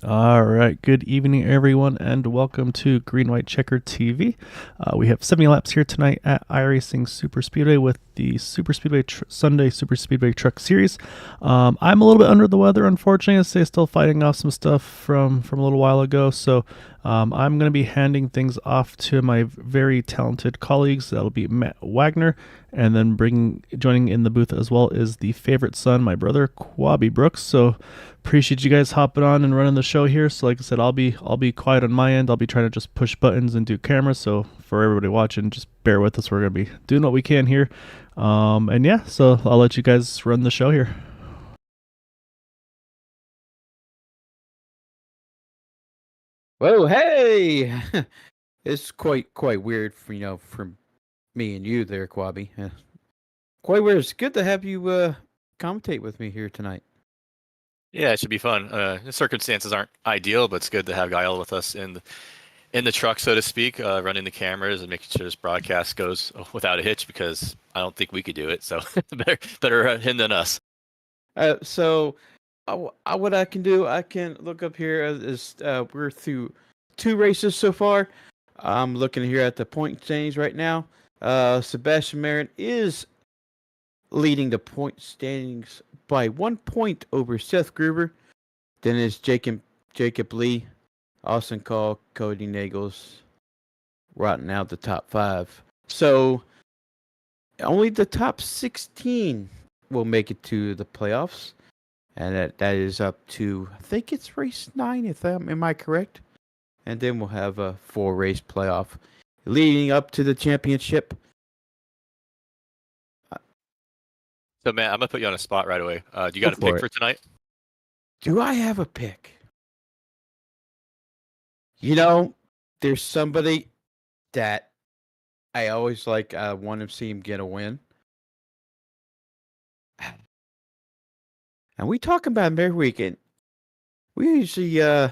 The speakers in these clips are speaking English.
All right. Good evening, everyone, and welcome to Green White Checker TV. We have 70 laps here tonight at iRacing Superspeedway with the Sunday Superspeedway Truck Series. I'm a little bit under the weather, unfortunately. I'm still fighting off some stuff from a little while ago, so I'm going to be handing things off to my very talented colleagues. That'll be Matt Wagner, and then joining in the booth as well is the favorite son, my brother Quabi Brooks. So appreciate you guys hopping on and running the show here. So like I said, I'll be quiet on my end. I'll be trying to just push buttons and do cameras. So for everybody watching, just bear with us. We're gonna be doing what we can here. And yeah, so I'll let you guys run the show here. Whoa, hey! It's quite weird from me and you there, Quabi. Quite weird. It's good to have you commentate with me here tonight. Yeah, it should be fun. The circumstances aren't ideal, but it's good to have Gael with us in the truck, so to speak, running the cameras and making sure this broadcast goes without a hitch, because I don't think we could do it. So better him than us. What I can do, I can look up here as we're through 2 races so far. I'm looking here at the point standings right now. Sebastian Marin is leading the point standings by 1 point over Seth Gruber. Then is Jacob Lee, Austin Call, Cody Nagels, rotting out the top 5. So only the top 16 will make it to the playoffs. And that is up to, I think it's race 9, am I correct? And then we'll have a 4-race playoff leading up to the championship. So, Matt, I'm going to put you on a spot right away. Do you got a pick for tonight? Do I have a pick? You know, there's somebody that I always want to see him get a win. And we talk about him every weekend. We usually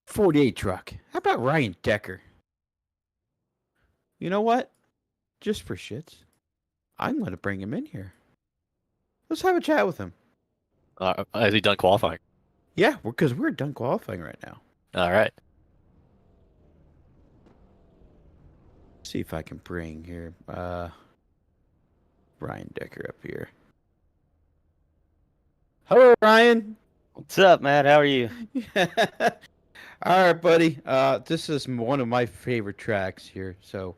48 truck. How about Ryan Decker? You know what? Just for shits, I'm going to bring him in here. Let's have a chat with him. Has he done qualifying? Yeah, because we're done qualifying right now. All right. See if I can bring here Ryan Decker up here. Hello, Ryan. What's up, Matt? How are you? All right, buddy. This is one of my favorite tracks here. So,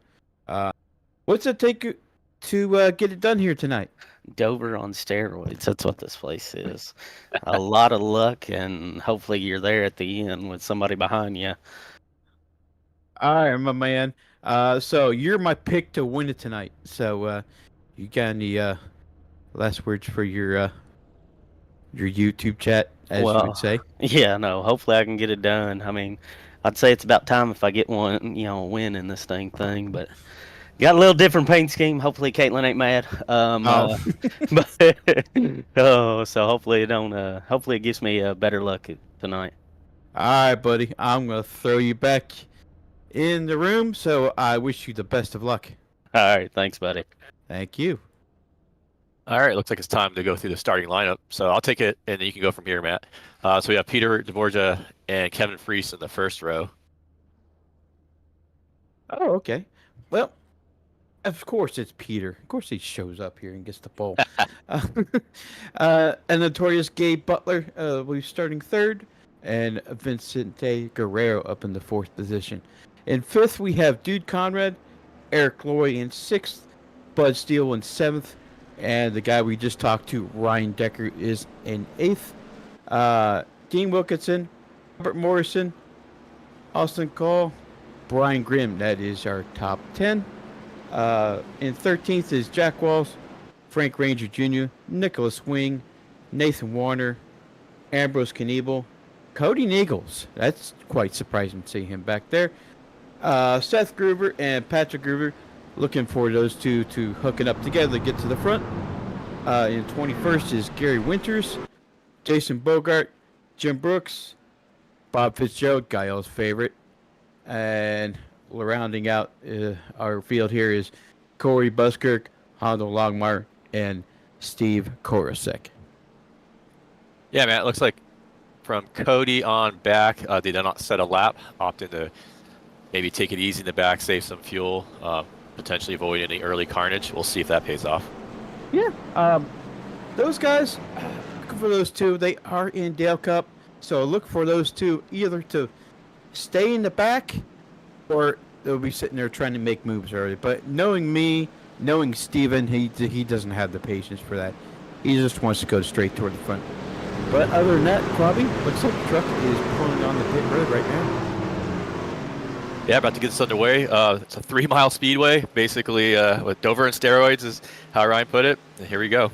what's it take to get it done here tonight? Dover on steroids. That's what this place is. A lot of luck, and hopefully you're there at the end with somebody behind you. All right, my man. So you're my pick to win it tonight. So, you got any last words for your YouTube chat, as you would say? Yeah, no. Hopefully I can get it done. I mean, I'd say it's about time if I get one, win in this thing. But got a little different paint scheme. Hopefully Caitlin ain't mad. So hopefully it don't. Hopefully it gives me better luck tonight. All right, buddy. I'm gonna throw you back in the room. So I wish you the best of luck. All right, thanks, buddy. Thank you. All right, looks like it's time to go through the starting lineup. So I'll take it, and then you can go from here, Matt. So we have Peter DeBorgia and Kevin Freese in the first row. Oh, okay. Well, of course it's Peter. Of course he shows up here and gets the pole. And notorious Gabe Butler will be starting third, and Vincente Guerrero up in the 4th position. In 5th, we have Dude Conrad, Eric Loy in 6th, Bud Steele in 7th, and the guy we just talked to, Ryan Decker, is in 8th. Dean Wilkinson, Robert Morrison, Austin Cole, Brian Grimm. That is our top 10. In 13th is Jack Walls, Frank Ranger Jr., Nicholas Wing, Nathan Warner, Ambrose Knievel, Cody Nagels. That's quite surprising to see him back there. Seth Gruber and Patrick Gruber. Looking for those two to hook it up together to get to the front. In 21st is Gary Winters, Jason Bogart, Jim Brooks, Bob Fitzgerald, Gael's favorite. And rounding out our field here is Corey Buskirk, Hondo Longmire, and Steve Korosek. Yeah, man, it looks like from Cody on back. They did not set a lap, opted to maybe take it easy in the back, save some fuel, potentially avoid any early carnage. We'll see if that pays off. Yeah. Those guys, look for those two. They are in Dale Cup, so look for those two either to stay in the back, or they'll be sitting there trying to make moves early. But knowing me, knowing Steven, he doesn't have the patience for that. He just wants to go straight toward the front. But other than that, Quabby, looks like the truck is pulling on the pit road right now. Yeah, about to get this underway. It's a 3-mile speedway, basically with Dover and steroids is how Ryan put it. And here we go.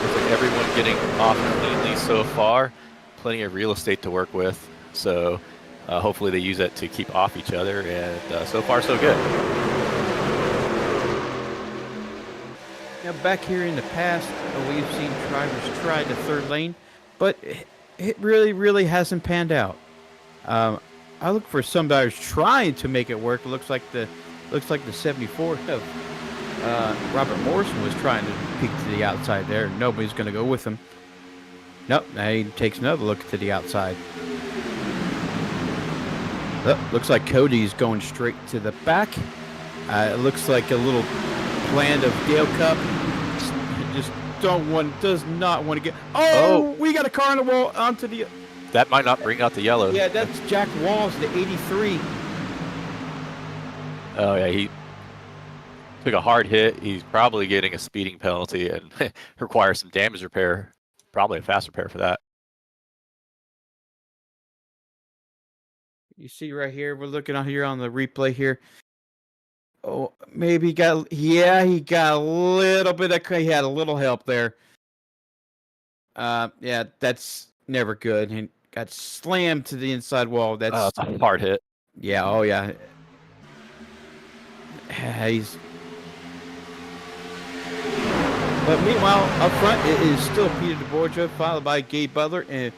Looks like everyone getting off cleanly so far. Plenty of real estate to work with. So hopefully they use that to keep off each other. And so far, so good. Now, back here in the past, we've seen drivers try the third lane, but it really hasn't panned out. I look for some drivers trying to make it work. It looks like the 74 of Robert Morrison was trying to peek to the outside there. Nobody's going to go with him. Nope, now he takes another look to the outside. Oh, looks like Cody's going straight to the back. It looks like a little plan of Dale Cup. Just does not want to get. Oh, we got a car on the wall onto the. That might not bring out the yellow. Yeah, that's Jack Walls, the 83. Oh yeah, he took a hard hit. He's probably getting a speeding penalty and requires some damage repair. Probably a fast repair for that. You see right here, we're looking out here on the replay here. Oh, maybe he got a little bit of, he had a little help there. Yeah, that's never good. He got slammed to the inside wall. That's a hard hit. Yeah, oh yeah. But meanwhile, up front, it is still Peter DeBorgia, followed by Gabe Butler, and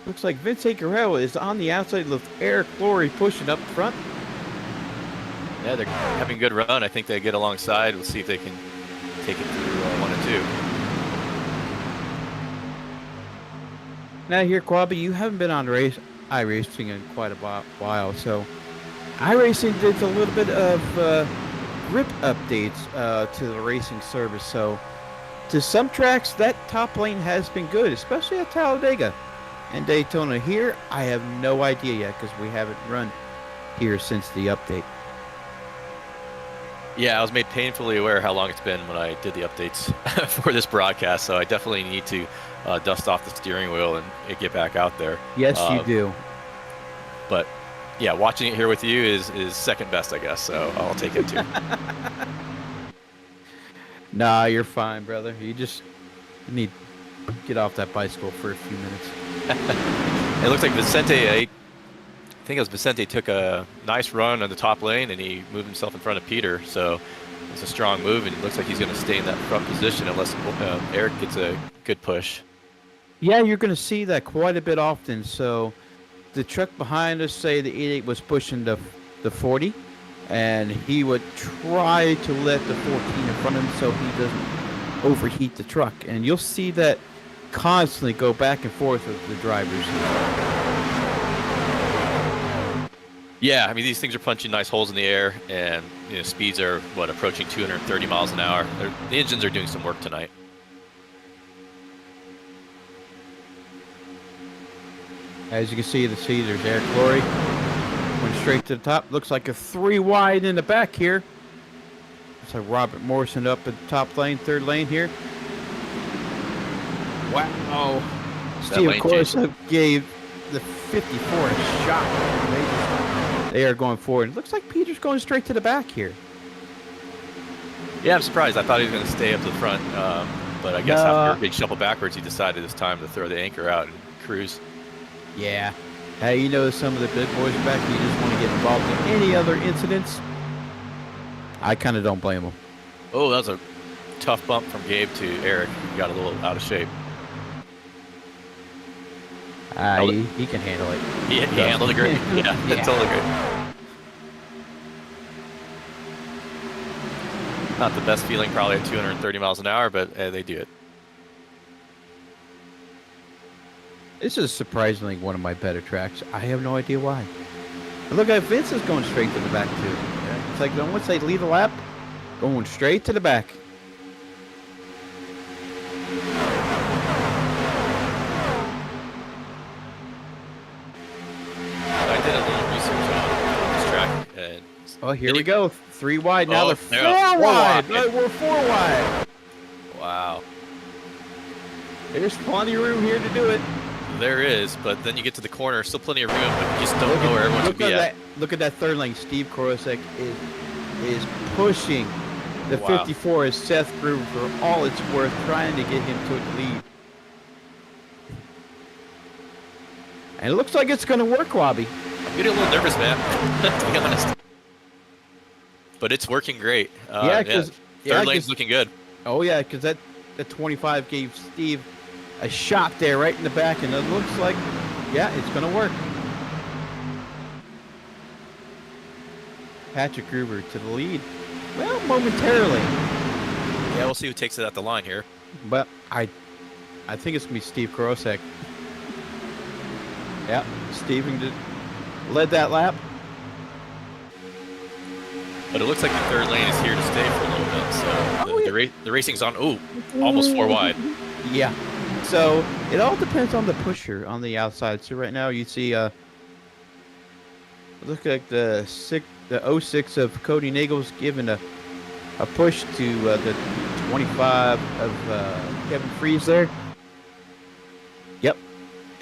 looks like Vince Guerrero is on the outside with Eric Flory pushing up front. Yeah, they're having a good run. I think they get alongside. We'll see if they can take it through 1 and 2. Now here, Quabby, you haven't been on iRacing in quite a while, so iRacing did a little bit of grip updates to the racing service. So to some tracks, that top lane has been good, especially at Talladega and Daytona. Here, I have no idea yet because we haven't run here since the update. Yeah, I was made painfully aware how long it's been when I did the updates for this broadcast, so I definitely need to dust off the steering wheel and get back out there. Yes, you do. But yeah, watching it here with you is second best, I guess, so I'll take it too. Nah, you're fine, brother. You need to get off that bicycle for a few minutes. It looks like Vicente, I think it was Vicente, took a nice run on the top lane and he moved himself in front of Peter. So it's a strong move, and it looks like he's going to stay in that front position unless Eric gets a good push. Yeah, you're going to see that quite a bit often. So the truck behind us, say the 88 was pushing the 40, and he would try to let the 14 in front of him so he doesn't overheat the truck. And you'll see that constantly go back and forth with the drivers. Yeah, I mean, these things are punching nice holes in the air, and speeds are approaching 230 miles an hour. The engines are doing some work tonight. As you can see, there's Eric Flory went straight to the top. Looks like a 3 wide in the back here. Looks like Robert Morrison up at the top lane, third lane here. Wow. Steve, of course, gave the 54 a shot. They are going forward. It looks like Peter's going straight to the back here. Yeah, I'm surprised. I thought he was going to stay up to the front, but I guess after a big shuffle backwards, he decided it's time to throw the anchor out and cruise. Yeah. Hey, some of the big boys are back. You just want to get involved in any other incidents. I kind of don't blame them. Oh, that was a tough bump from Gabe to Eric. He got a little out of shape. He can handle it. He handled it great. Yeah, totally great. Not the best feeling probably at 230 miles an hour, but they do it. This is surprisingly one of my better tracks. I have no idea why. And look at Vince is going straight to the back too. It's like once they lead a lap, going straight to the back. I did a little research on this track, and Oh, here we go. 3 wide. Now Oh, they're yeah, 4 4 wide. wide. Right, we're 4 wide. wow, There's plenty of room here to do it. there is. But then you get to the corner, still plenty of room, but you just don't know where everyone's Look gonna at be at. that. Look at that third lane. Steve Korosek is pushing the Wow. 54 as Seth Groover for all it's worth, trying to get him to the lead. And it looks like it's going to work, Robbie. I'm getting a little nervous, man. To be honest. But it's working great. Yeah, 'cause- third lane's looking good. Oh yeah, because that 25 gave Steve a shot there right in the back, and it looks like, yeah, it's going to work. Patrick Gruber to the lead. Well, momentarily, Yeah, we'll see who takes it at the line here. but I think it's going to be Steve Korosek. Yeah, Steven led that lap. But it looks like the third lane is here to stay for a little bit. So Oh, yeah. the racing's on. Ooh, almost 4 wide. Yeah. So it all depends on the pusher on the outside. So right now you see look like the 06 of Cody Nagel's giving a push to the 25 of Kevin Freeze there. Yep.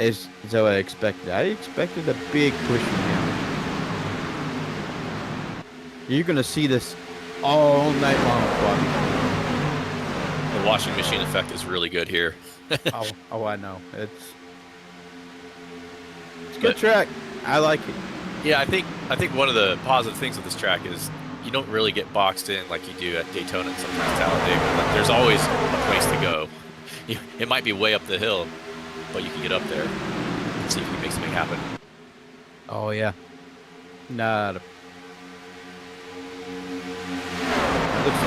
As what I expected. I expected a big push from him. You're gonna see this all night long, Bobby. The washing machine effect is really good here. Oh, I know. It's a good track. I like it. Yeah, I think one of the positive things with this track is you don't really get boxed in like you do at Daytona and sometimes Talladega. Like, there's always a place to go. It might be way up the hill, but you can get up there and see if you can make something happen. Oh yeah. Looks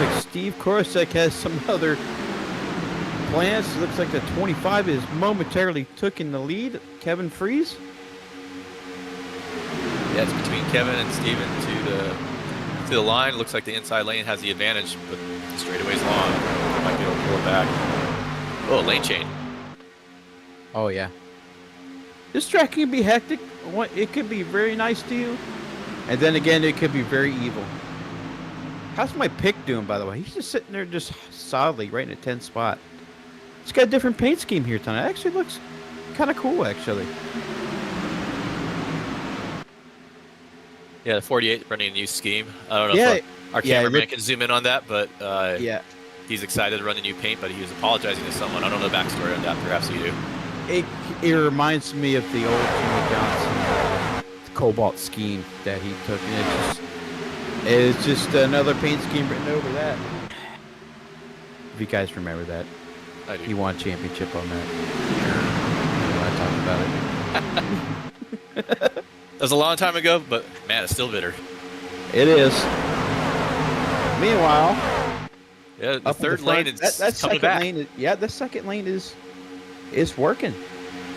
like Steve Korosek has some other plans. Looks like the 25 is momentarily taking the lead. Kevin Freeze. Yeah, it's between Kevin and Steven to the line. Looks like the inside lane has the advantage, but the straightaway's long. Might be able to pull it back. Oh, lane change. Oh yeah. This track can be hectic. It could be very nice to you, and then again, it could be very evil. How's my pick doing, by the way? He's just sitting there just solidly right in a 10th spot. It's got a different paint scheme here tonight. It actually looks kind of cool, actually. Yeah, the 48 running a new scheme. I don't know Yeah, if our yeah, cameraman can zoom in on that, but Yeah. he's excited to run the new paint, but he was apologizing to someone. I don't know the backstory on that. Perhaps you do. It reminds me of the old Jimmy Johnson Cobalt scheme that he took. And it's just another paint scheme written over that. If you guys remember that. I do. He won a championship on that. I talked about it. That was a long time ago, but man, it's still bitter. It is. Meanwhile, Yeah, the up in third front, lane is that coming second back. lane. The second lane is working,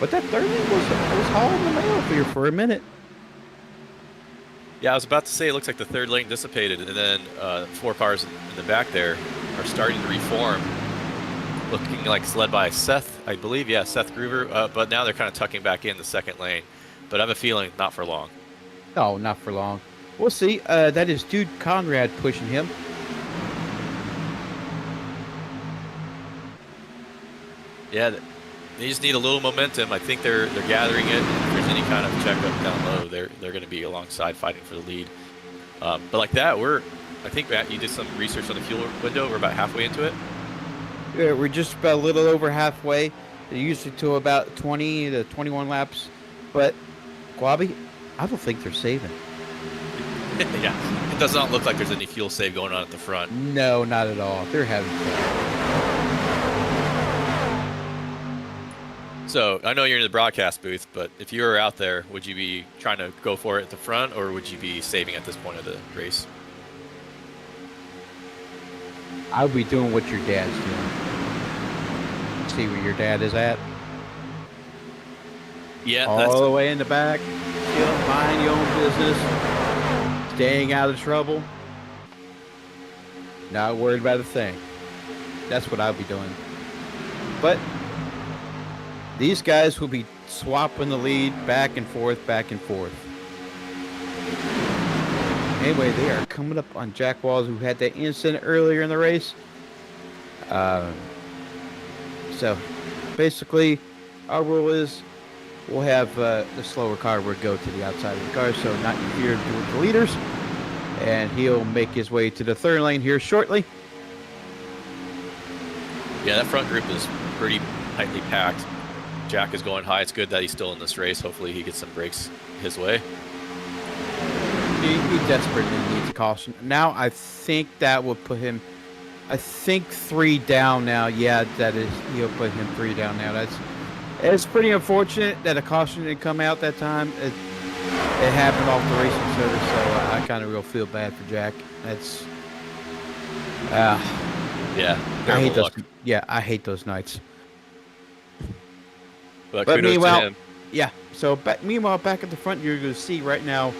but that third lane was hauling the mail here for a minute. Yeah, I was about to say it looks like the third lane dissipated, and then 4 cars in the back there are starting to reform, looking like it's led by Seth, I believe. Yeah, Seth Groover. But now they're kind of tucking back in the second lane. But I have a feeling not for long. Oh, not for long. We'll see. That is Dude Conrad pushing him. Yeah, they just need a little momentum. I think they're gathering it. If there's any kind of checkup down low, they're going to be alongside fighting for the lead. But like that, I think Matt, you did some research on the fuel window. We're about halfway into it. Yeah, we're just about a little over halfway. They're usually to about 20 to 21 laps. But, Guabi, I don't think they're saving. Yeah, it does not look like there's any fuel save going on at the front. No, not at all. They're having fun. So I know you're in the broadcast booth, but if you were out there, would you be trying to go for it at the front, or would you be saving at this point of the race? I'll be doing what your dad's doing. See where your dad is at? Yeah, All the way in the back, mind your own business, staying out of trouble, not worried about a thing. That's what I'll be doing. But these guys will be swapping the lead back and forth, back and forth. Anyway, they are coming up on Jack Walls, who had that incident earlier in the race. So, basically, our rule is we'll have the slower car will go to the outside of the car, so not interfere with the leaders. And he'll make his way to the third lane here shortly. Yeah, that front group is pretty tightly packed. Jack is going high. It's good that he's still in this race. Hopefully he gets some breaks his way. He desperately needs a caution. Now, I think that will put him, I think 3 down now. Yeah, that is, he'll put him 3 down now. It's pretty unfortunate that a caution didn't come out that time. It happened off the racing service, so I kind of real feel bad for Jack. That's, Yeah, I hate those. luck. Yeah, I hate those nights. But But kudos meanwhile- to him. Yeah. So meanwhile, back at the front, you're going to see right now.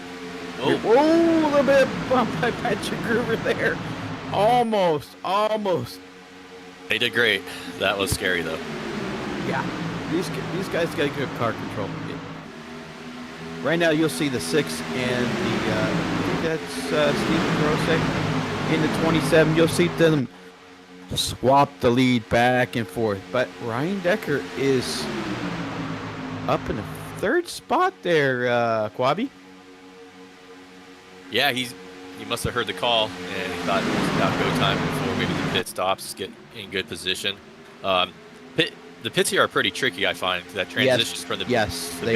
Oh, Oh, a little bit of bump by Patrick Gruber there. Almost. they did great. That was scary though. Yeah. These guys got good car control. Right now, you'll see the 6 and the I think that's Steven Grosek in the 27. You'll see them swap the lead back and forth. But Ryan Decker is up in the 3rd spot there, Quabi. Yeah, he must have heard the call and he thought it was about go time before maybe the pit stops, get in good position. The pits here are pretty tricky, I find. That transition from the they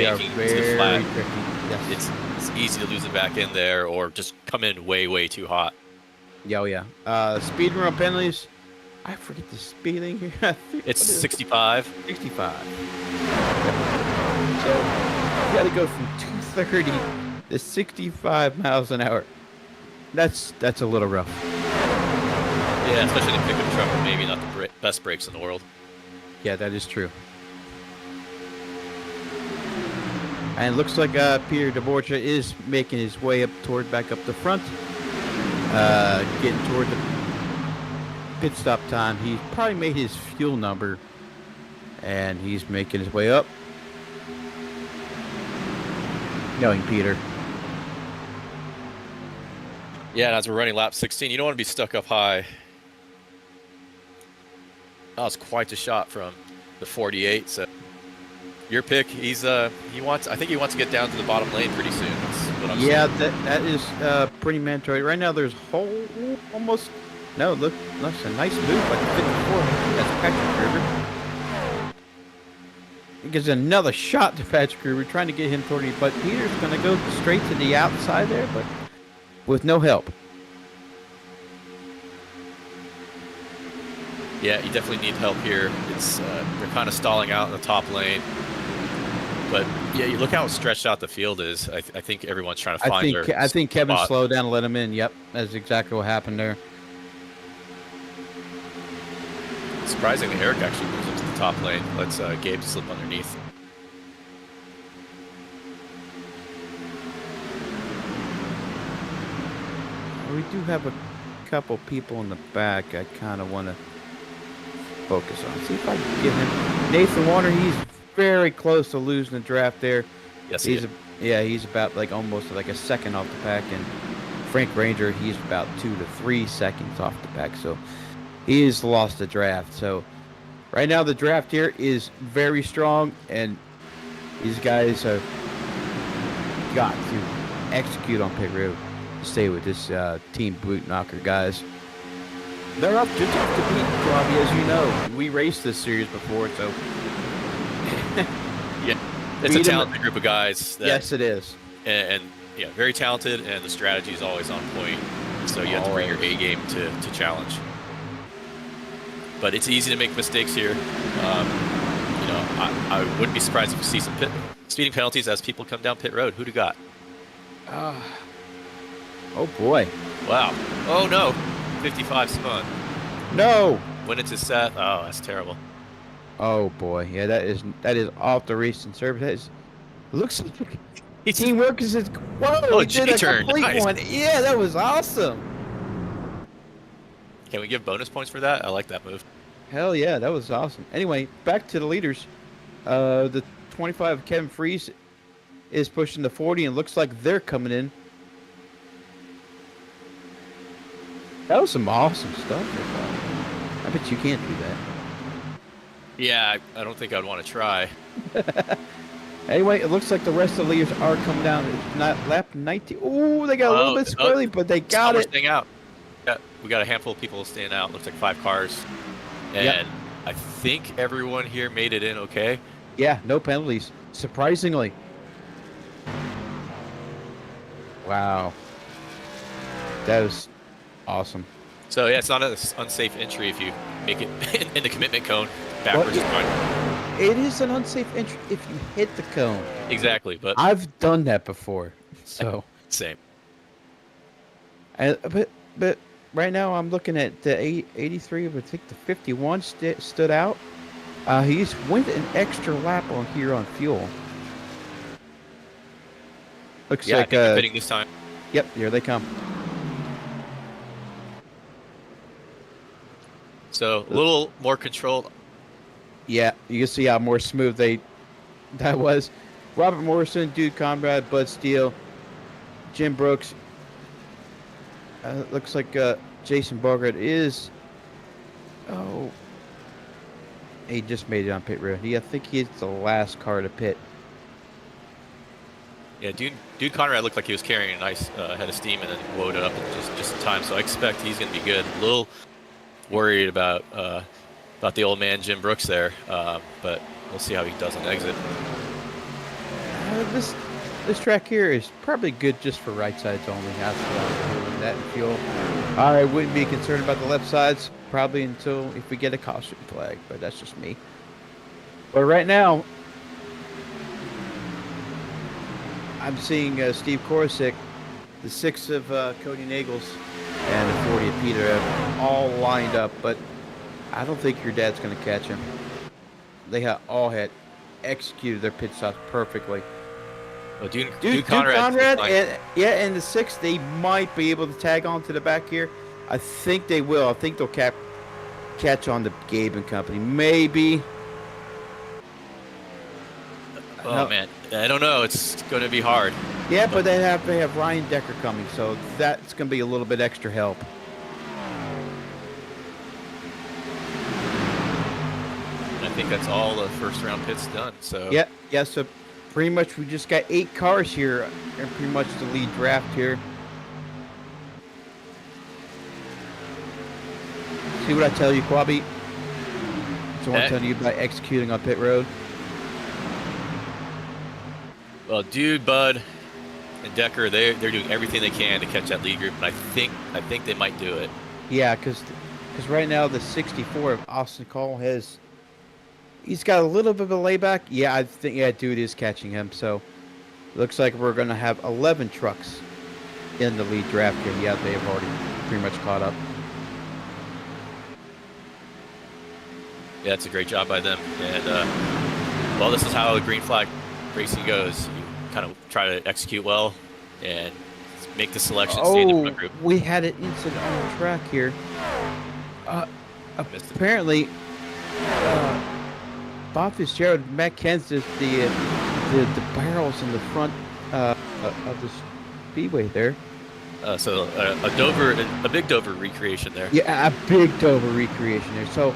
are banking to very the flat. tricky. Yes. It's easy to lose it back in there or just come in way too hot. Yeah. Speed run penalties. I forget the speeding here. It's 65. 65. So you got to go from 230 to 65 miles an hour. That's a little rough. Yeah, especially in a pickup truck with maybe not the best brakes in the world. Yeah, that is true. And it looks like Peter DeBorcha is making his way back up the front. Getting toward the pit stop time. He probably made his fuel number. And he's making his way up. Knowing Peter. Yeah, and as we're running lap 16, you don't want to be stuck up high. That was quite a shot from the 48. So your pick, I think he wants to get down to the bottom lane pretty soon. That's what I'm Yeah, seeing. that is pretty mandatory. Right now, there's almost. No, look, that's a nice move by the 54. That's Patrick Gruber. He gives another shot to Patrick Gruber, trying to get him toward it. But Peter's going to go straight to the outside there, but with no help. Yeah, you definitely need help here. It's they're kind of stalling out in the top lane. But yeah, you look how stretched out the field is. I think everyone's trying to find their I think Kevin spot. slowed down and let him in. Yep, that's exactly what happened there. Surprisingly, Eric actually moves into the top lane. Lets Gabe slip underneath. We do have a couple people in the back I kind of want to focus on. See if I can get him. Nathan Warner, he's very close to losing the draft there. Yes, He's about like almost like a second off the pack, and Frank Ranger, he's about 2 to 3 seconds off the pack. So he has lost the draft. So right now the draft here is very strong, and these guys have got to execute on pit road to stay with this team boot knocker guys. They're up to tough to beat, Robbie, as you know. We raced this series before, so yeah, it's a Beat 'em- talented group of guys. That, yes, it is. and yeah, very talented, and the strategy is always on point. So you have to bring your A game to challenge. But it's easy to make mistakes here. I wouldn't be surprised if you see some speeding penalties as people come down pit road. Who do you got? Oh boy. Wow. Oh no. 55 spun. No. Went into Seth. Oh, that's terrible. Oh boy, yeah, that is off the racing service. That is looks like He's teamwork is his. Whoa, Oh, he did a G-turn, complete nice. one. Yeah, that was awesome. Can we give bonus points for that? I like that move. Hell yeah, that was awesome. Anyway, back to the leaders. The 25 Kevin Freeze is pushing the 40, and looks like they're coming in. That was some awesome stuff. I bet you can't do that. Yeah, I don't think I'd want to try. Anyway, it looks like the rest of the leaders are coming down. It's not lap 19. Ooh, they got a little bit squirrely, but they got it. Staying out. Yeah, we got a handful of people staying out. Looks like 5 cars. And Yep. I think everyone here made it in okay. Yeah, no penalties. Surprisingly. Wow. That was awesome. So yeah, it's not an unsafe entry if you make it in the commitment cone backwards. Well, it is an unsafe entry if you hit the cone. Exactly, but I've done that before. So, same. but right now I'm looking at the 83, but I think the 51 stood out. He's went an extra lap on here on fuel. Looks Yeah, like I think they're bidding this time. Yep, here they come. So a little more controlled. Yeah, you can see how more smooth that was. Robert Morrison, Dude Conrad, Bud Steele, Jim Brooks. Looks like Jason Bogart is. Oh, he just made it on pit road. I think he's the last car to pit. Yeah, Dude Conrad looked like he was carrying a nice head of steam and then loaded up in just in time. So I expect he's going to be good. A little worried about the old man Jim Brooks there, but we'll see how he does on exit. This track here is probably good just for right sides only. That's what I'm doing, that and fuel. I wouldn't be concerned about the left sides probably until if we get a caution flag, but that's just me. But right now, I'm seeing Steve Korosik, the 6 of Cody Nagels, and the 40 of Peter all lined up, but I don't think your dad's going to catch him. They all had executed their pit stops perfectly. Well, Dude Conrad and the 6, they might be able to tag on to the back here. I think they will. I think they'll catch on to Gabe and company. Maybe. Oh No. man, I don't know. It's going to be hard. Yeah, but they have Ryan Decker coming, so that's going to be a little bit extra help. I think that's all the first round pits done. So Yeah. So pretty much we just got 8 cars here, and pretty much the lead draft here. See what I tell you, Quabi? So I'm telling you about executing on pit road. Well, Dude, Bud, and Decker, they're doing everything they can to catch that lead group, and I think they might do it. Yeah, because right now the 64 of Austin Cole he's got a little bit of a layback. Yeah, I think Dude is catching him. So looks like we're gonna have 11 trucks in the lead draft here. Yeah, they have already pretty much caught up. Yeah, that's a great job by them. And well, this is how the green flag racing goes. You kind of try to execute well and make the selection stay in the front group. We had an incident on the track here. Apparently, Bob Fitzgerald, Matt Kens, the barrels in the front of the speedway there. So a big Dover recreation there. Yeah, a big Dover recreation there. So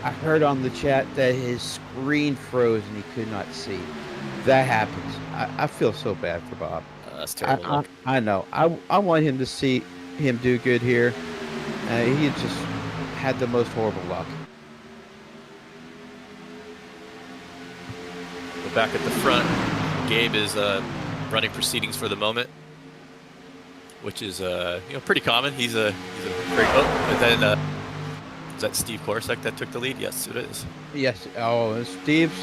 I heard on the chat that his screen froze and he could not see. That happens. I feel so bad for Bob. That's terrible. I know. I want him to see him do good here. He just had the most horrible luck. We're back at the front. Gabe is running proceedings for the moment, which is pretty common. He's a great. But then is that Steve Korosek that took the lead? Yes, it is. Yes. Oh, Steve's.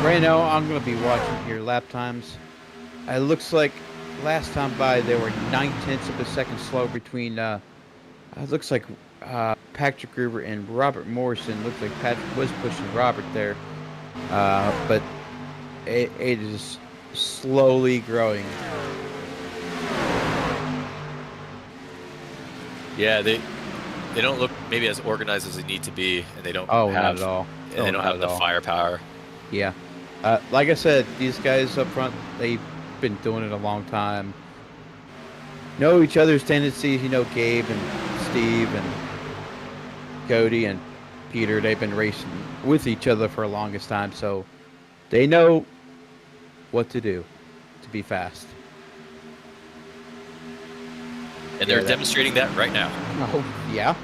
Right now, I'm going to be watching here lap times. It looks like last time by, they were 9/10 of a second slow between. It looks like Patrick Gruber and Robert Morrison. Looks like Patrick was pushing Robert there, but it is slowly growing. Yeah, they don't look maybe as organized as they need to be, and they don't Oh, have not at all. and they Oh, don't not have at the all. firepower. Yeah. Like I said, these guys up front, they've been doing it a long time. Know each other's tendencies. Gabe and Steve and Cody and Peter, they've been racing with each other for the longest time, so they know what to do to be fast. And they're that- demonstrating that right now. Oh, yeah.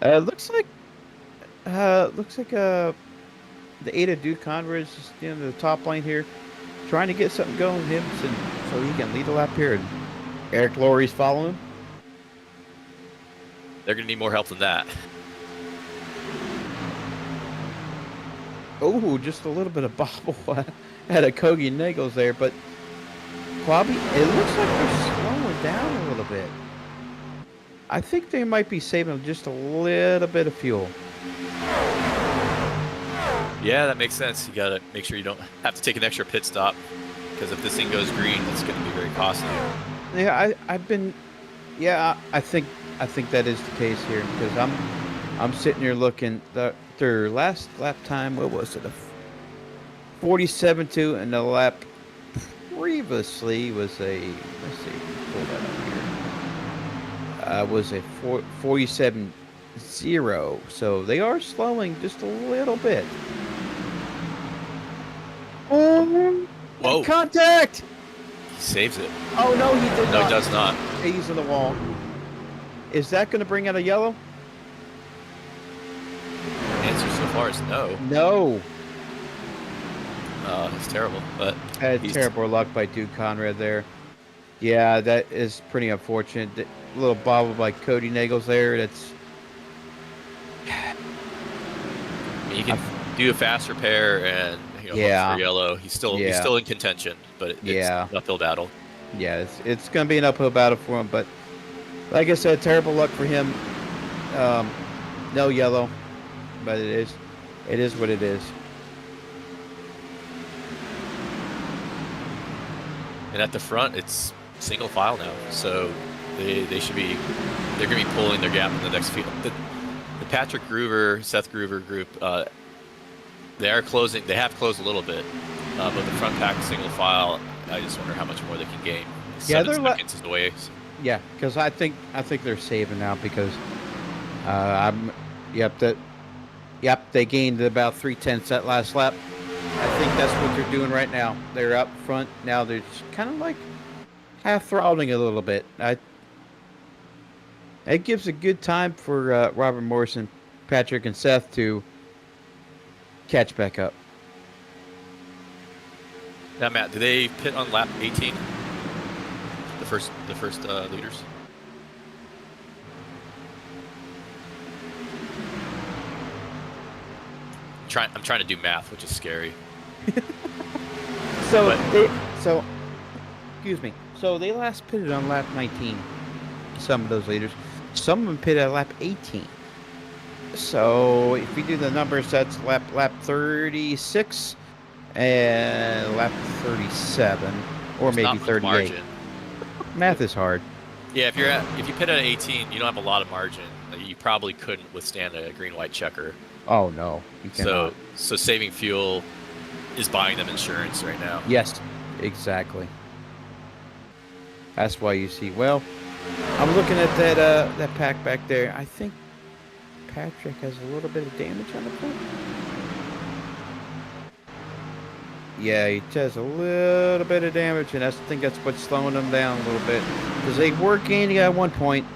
Looks like the Ada Duke Conrad is in the top lane here, trying to get something going with him so he can lead a lap here. And Eric Lowry's following him. They're going to need more help than that. Oh, just a little bit of bobble had a Kogi Nagels there, but Quabi, it looks like they're slowing down a little bit. I think they might be saving just a little bit of fuel. Yeah, that makes sense. You got to make sure you don't have to take an extra pit stop, because if this thing goes green, it's going to be very costly. Yeah, I think that is the case here, because I'm sitting here looking their last lap time. What was it? 47.2, and the lap previously was a, let's see, pull that up here. Was a 47.0. So they are slowing just a little bit. Whoa. Contact! He saves it. Oh no, he did No, not. he does not. He's in the wall. Is that going to bring out a yellow? Answer so far is no. No. It's terrible, but Had terrible luck by Duke Conrad there. Yeah, that is pretty unfortunate. A little bobble by Cody Nagels there. That's. I mean, you can do a fast repair and hope for yellow. He's still in contention, but it's an uphill battle. Yeah, it's going to be an uphill battle for him, but like I said, terrible luck for him. No yellow, but it is what it is. And at the front, it's single file now, so they're going to be pulling their gap in the next field. The Patrick Gruber, Seth Gruber group, they have closed a little bit, but the front pack single file, I just wonder how much more they can gain. 7 seconds is the way. Yeah, because I think they're saving now because they gained about 3/10 that last lap. I think that's what they're doing right now. They're up front now. They're just kind of like half throttling a little bit. It gives a good time for Robert Morrison, Patrick, and Seth to catch back up. Now, Matt, do they pit on lap 18? The first leaders. I'm trying to do math, which is scary. Excuse me. So they last pitted on lap 19. Some of those leaders. Some of them pitted at lap 18. So if we do the numbers, that's lap 36 and lap 37, or There's maybe not much 38. margin. Math is hard. Yeah, if you pit at 18, you don't have a lot of margin. You probably couldn't withstand a green-white checker. Oh no, you cannot. So saving fuel is buying them insurance right now. Yes, exactly. That's why you see. Well, I'm looking at that pack back there. I think Patrick has a little bit of damage on the front. Yeah, he has a little bit of damage, and I think that's what's slowing them down a little bit. Because they were gaining at one point.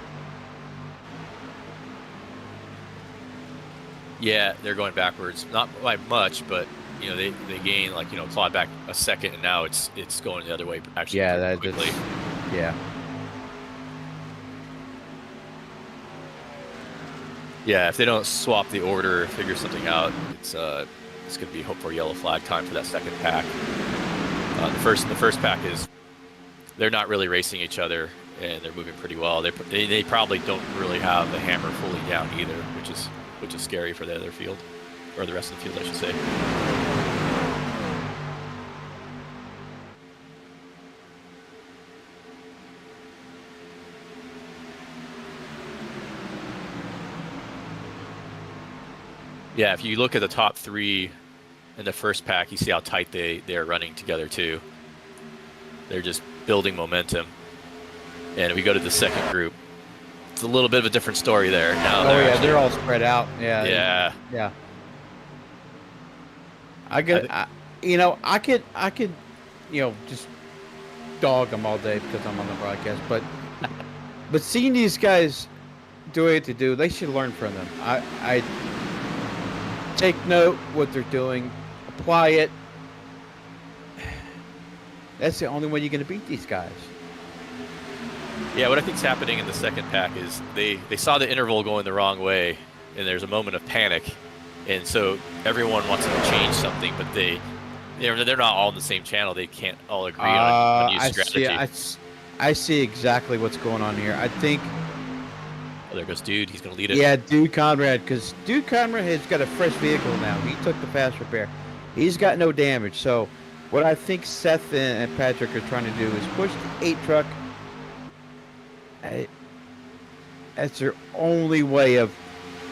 Yeah, they're going backwards. Not by much, but they gain clawed back a second, and now it's going the other way actually. Yeah, that's quickly. Yeah. Yeah, if they don't swap the order or figure something out, it's going to be hope for yellow flag time for that second pack. The first pack is they're not really racing each other. and they're moving pretty well. They probably don't really have the hammer fully down either, which is scary for the other field, or the rest of the field, I should say. Yeah, if you look at the top 3 in the first pack, you see how tight they're running together too. They're just building momentum. And if we go to the second group, it's a little bit of a different story there. Now they're all spread out. Yeah. I could, just dog them all day because I'm on the broadcast. But seeing these guys do what they do, they should learn from them. I take note what they're doing, apply it. That's the only way you're going to beat these guys. Yeah, what I think's happening in the second pack is they saw the interval going the wrong way, and there's a moment of panic, and so everyone wants to change something, but they're not all in the same channel. They can't all agree on a new strategy. I see exactly what's going on here. I think. Oh, there goes Dude. He's going to lead it. Yeah, Dude Conrad, because Dude Conrad has got a fresh vehicle now. He took the fast repair. He's got no damage. So what I think Seth and Patrick are trying to do is push the 8 truck. That's their only way of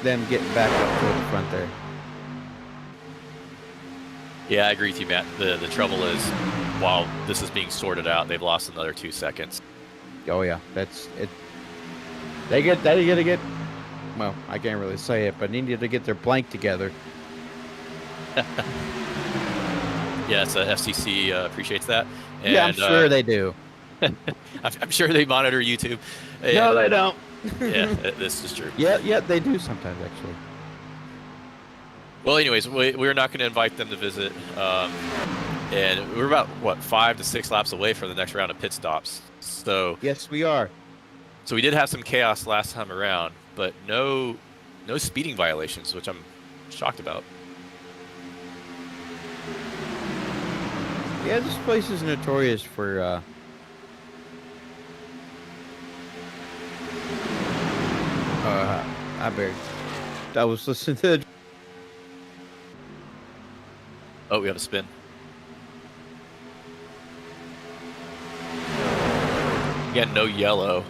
them getting back up toward the front there. Yeah, I agree with you, Matt. The trouble is, while this is being sorted out, they've lost another 2 seconds. Oh yeah, that's it. They got to get. Well, I can't really say it, but they need to get their blank together. Yes, FCC appreciates that. And, yeah, I'm sure they do. I'm sure they monitor YouTube. And, no, they don't. Yeah, this is true. Yeah, they do sometimes, actually. Well, anyways, we're not going to invite them to visit. And we're about, 5 to 6 laps away from the next round of pit stops. So yes, we are. So we did have some chaos last time around, but no speeding violations, which I'm shocked about. Yeah, this place is notorious for I was listening to. Oh, we have a spin. Again, no yellow.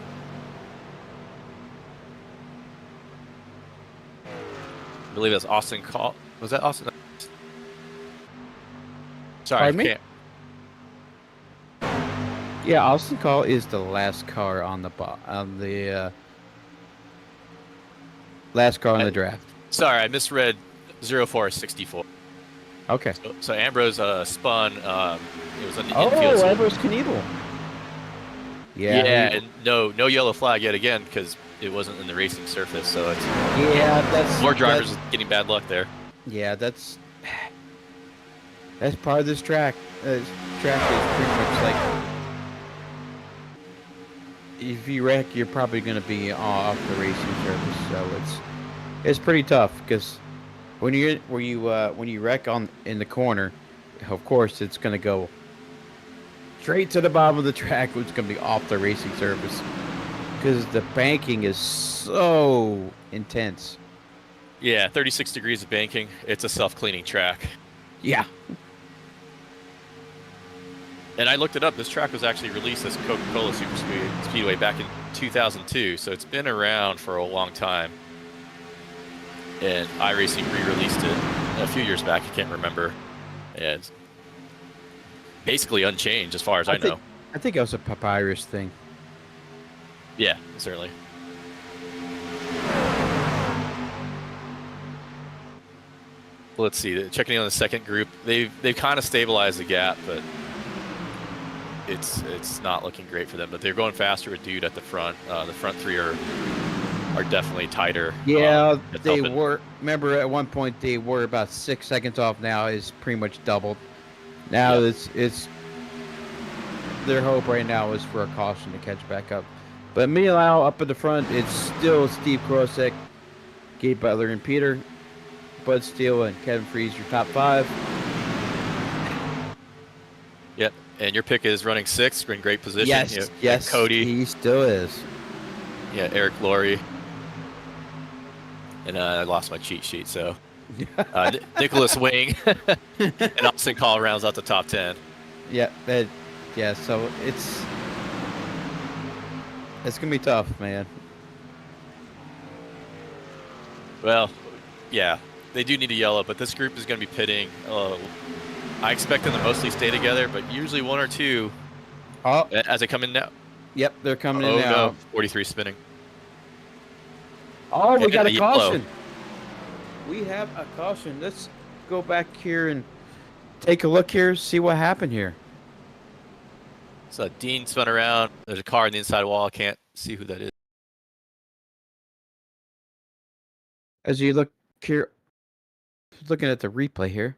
I believe that's Austin Call. Was that Austin? Sorry, Pardon I me? can't. Yeah, Austin Call is the last car on the last car on the draft. Sorry, I misread 0464. Okay. So Ambrose spun. It was on the Oh, infield. Ambrose Knievel. Yeah, and no yellow flag yet again because it wasn't in the racing surface. So it's that's more drivers getting bad luck there. Yeah, that's part of this track. This track is pretty much like if you wreck, you're probably going to be off the racing surface. So it's pretty tough because when you wreck in the corner, of course it's going to go straight to the bottom of the track, which is going to be off the racing surface because the banking is so intense. Yeah, 36 degrees of banking. It's a self-cleaning track. Yeah. And I looked it up. This track was actually released as Coca-Cola Superspeedway back in 2002, so it's been around for a long time. And iRacing re-released it a few years back. I can't remember. And it's basically unchanged as far as I know. I think it was a papyrus thing. Yeah, certainly. Let's see. Checking in on the second group, they've kind of stabilized the gap, but it's not looking great for them. But they're going faster with Dude at the front. The front 3 are definitely tighter. Yeah, they were. Remember, at one point they were about 6 seconds off. Now is pretty much doubled. Now it's their hope right now is for a caution to catch back up. But meanwhile, up at the front, it's still Steve Krosek, Gabe Butler, and Peter. Bud Steele and Kevin Freeze, your top 5. Yep. And your pick is running 6th, in great position. Yes, You know, yes, Cody. he still is. Yeah, Eric Laurie. And I lost my cheat sheet, so Nicholas Wing and Austin Call rounds out the top 10. Yeah, so it's gonna be tough, man. Well, yeah, they do need a yellow, but this group is going to be pitting. I expect them to mostly stay together, but usually 1 or 2 Oh, as they come in now. yep, they're coming in Oh now. no, 43 spinning. Oh, we And got a yellow. caution. We have a caution. Let's go back here and take a look here, see what happened here. So Dean spun around. There's a car on the inside wall. I can't see who that is. As you look here, looking at the replay here.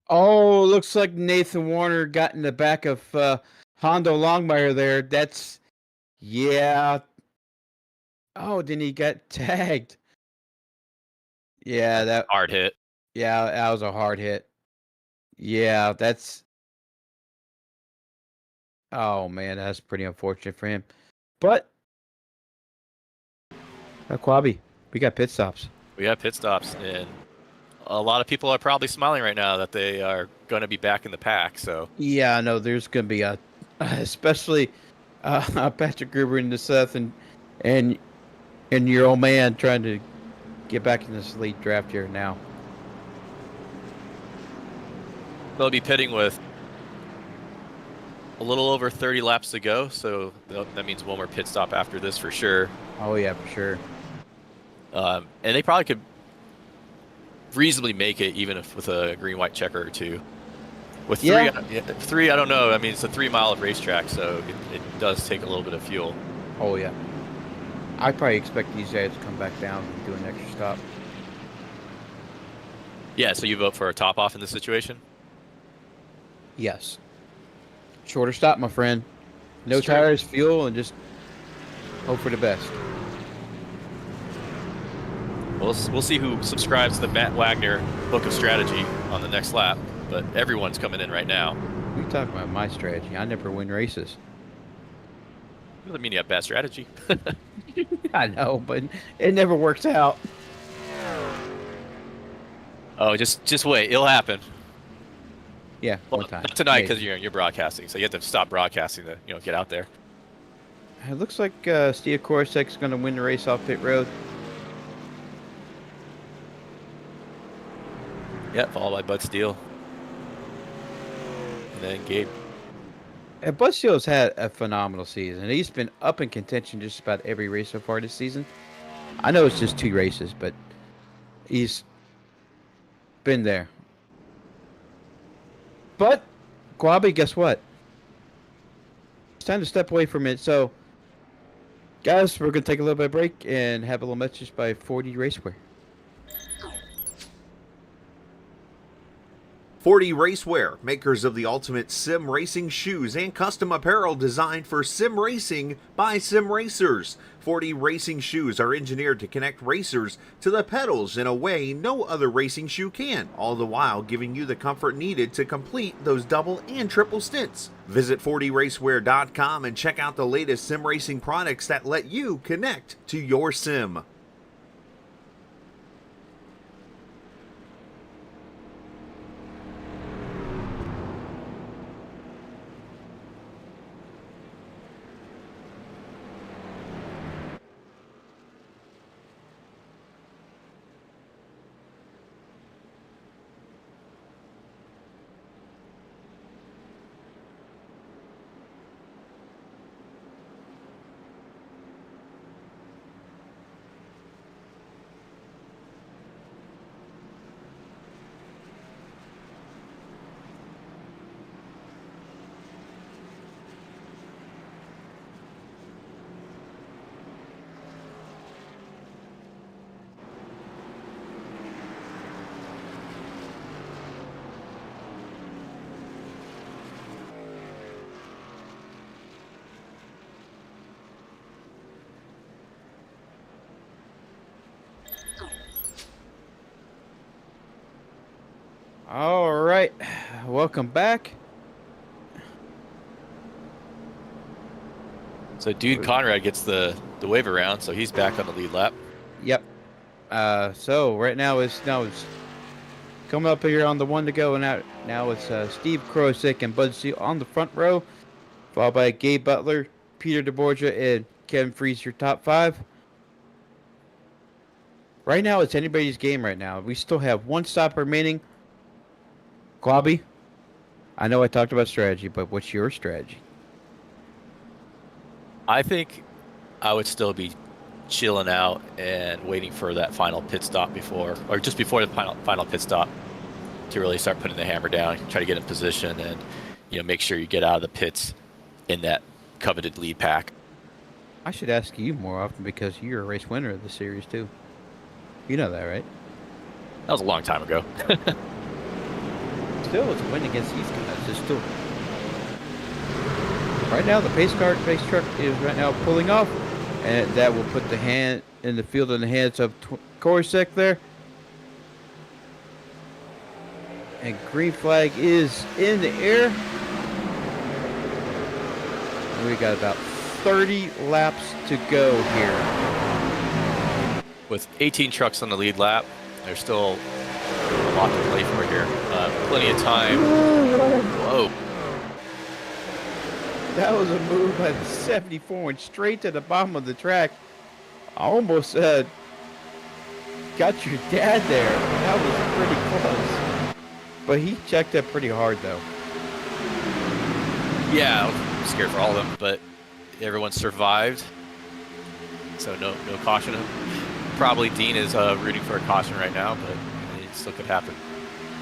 Oh, looks like Nathan Warner got in the back of Hondo Longmire there. That's, yeah. Oh, then he got tagged. Yeah, Hard hit. that was a hard hit. Yeah, that's. Oh man, that's pretty unfortunate for him. But Quabi, we got pit stops. We got pit stops, and a lot of people are probably smiling right now that they are going to be back in the pack. So Yeah, I know there's gonna be especially Patrick Gruber in the Seth and your old man trying to get back in this lead draft here now. they'll be pitting with a little over 30 laps to go. So that means one more pit stop after this for sure. Oh yeah, for sure. And they probably could reasonably make it even if with a green-white checker or 2. With 3, Yeah. 3, I don't know. I mean, it's a 3-mile of racetrack, so it does take a little bit of fuel. Oh yeah. I probably expect these guys to come back down and do an extra stop. Yeah, so you vote for a top-off in this situation? Yes. Shorter stop, my friend. No It's true. tires, fuel, and just hope for the best. We'll see who subscribes to the Matt Wagner book of strategy on the next lap, but everyone's coming in right now. We talk about my strategy. I never win races. Doesn't mean you have bad strategy. I know, but it never works out. Oh, just wait. It'll happen. Yeah, Well, one time. not tonight Maybe. because you're broadcasting, so you have to stop broadcasting to get out there. It looks like Steve Korsek's going to win the race off pit road. Yeah, followed by Bud Steele. And then Gabe. And Bud Steele's had a phenomenal season. He's been up in contention just about every race so far this season. I know it's just 2 races, but he's been there. But, Quabi, guess what? It's time to step away from it. So, guys, we're going to take a little bit of break and have a little message by 40 Racewear. 40 Racewear, makers of the ultimate sim racing shoes and custom apparel designed for sim racing by sim racers. 40 racing shoes are engineered to connect racers to the pedals in a way no other racing shoe can, all the while giving you the comfort needed to complete those double and triple stints. Visit 40racewear.com and check out the latest sim racing products that let you connect to your sim. All right, welcome back. So Dude Conrad gets the wave around, so he's back on the lead lap. Yep. So right now it's coming up here on the one to go, and now it's Steve Krosick and Bud Steele on the front row, followed by Gabe Butler, Peter DeBorgia, and Kevin Freeze, your top 5. Right now it's anybody's game. Right now we still have one stop remaining. Globby, I know I talked about strategy, but what's your strategy? I think I would still be chilling out and waiting for that final pit stop just before the final pit stop to really start putting the hammer down, try to get in position, and make sure you get out of the pits in that coveted lead pack. I should ask you more often because you're a race winner of the series too. You know that, right? That was a long time ago. Still, it's a win against these guys. It's still right now the pace truck is right now pulling off, and that will put the hand in the field in the hands of Korosek there. And green flag is in the air. And we got about 30 laps to go here. With 18 trucks on the lead lap, there's still a lot to play for here. Plenty of time. Whoa. That was a move by the 74 and straight to the bottom of the track. Almost got your dad there. That was pretty close. But he checked up pretty hard, though. Yeah, I was scared for all of them, but everyone survived. So no caution. Probably Dean is rooting for a caution right now, but it still could happen.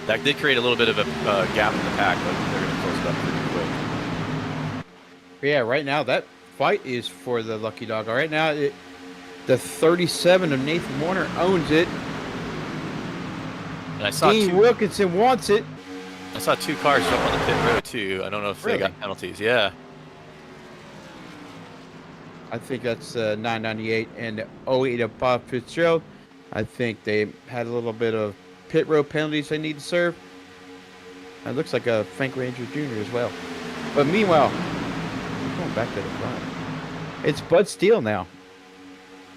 That did create a little bit of a gap in the pack, but they're going to close it up pretty quick. Yeah, right now that fight is for the lucky dog. Right now, the 37 of Nathan Warner owns it. And I saw Dean Wilkinson wants it. I saw 2 cars jump on the pit road too. I don't know if they got penalties. Yeah. I think that's 998 and 08 of Bob Fitzgerald. I think they had a little bit of pit road penalties they need to serve. It looks like a Frank Ranger Jr. as well. But meanwhile, going back to the front, it's Bud Steele now.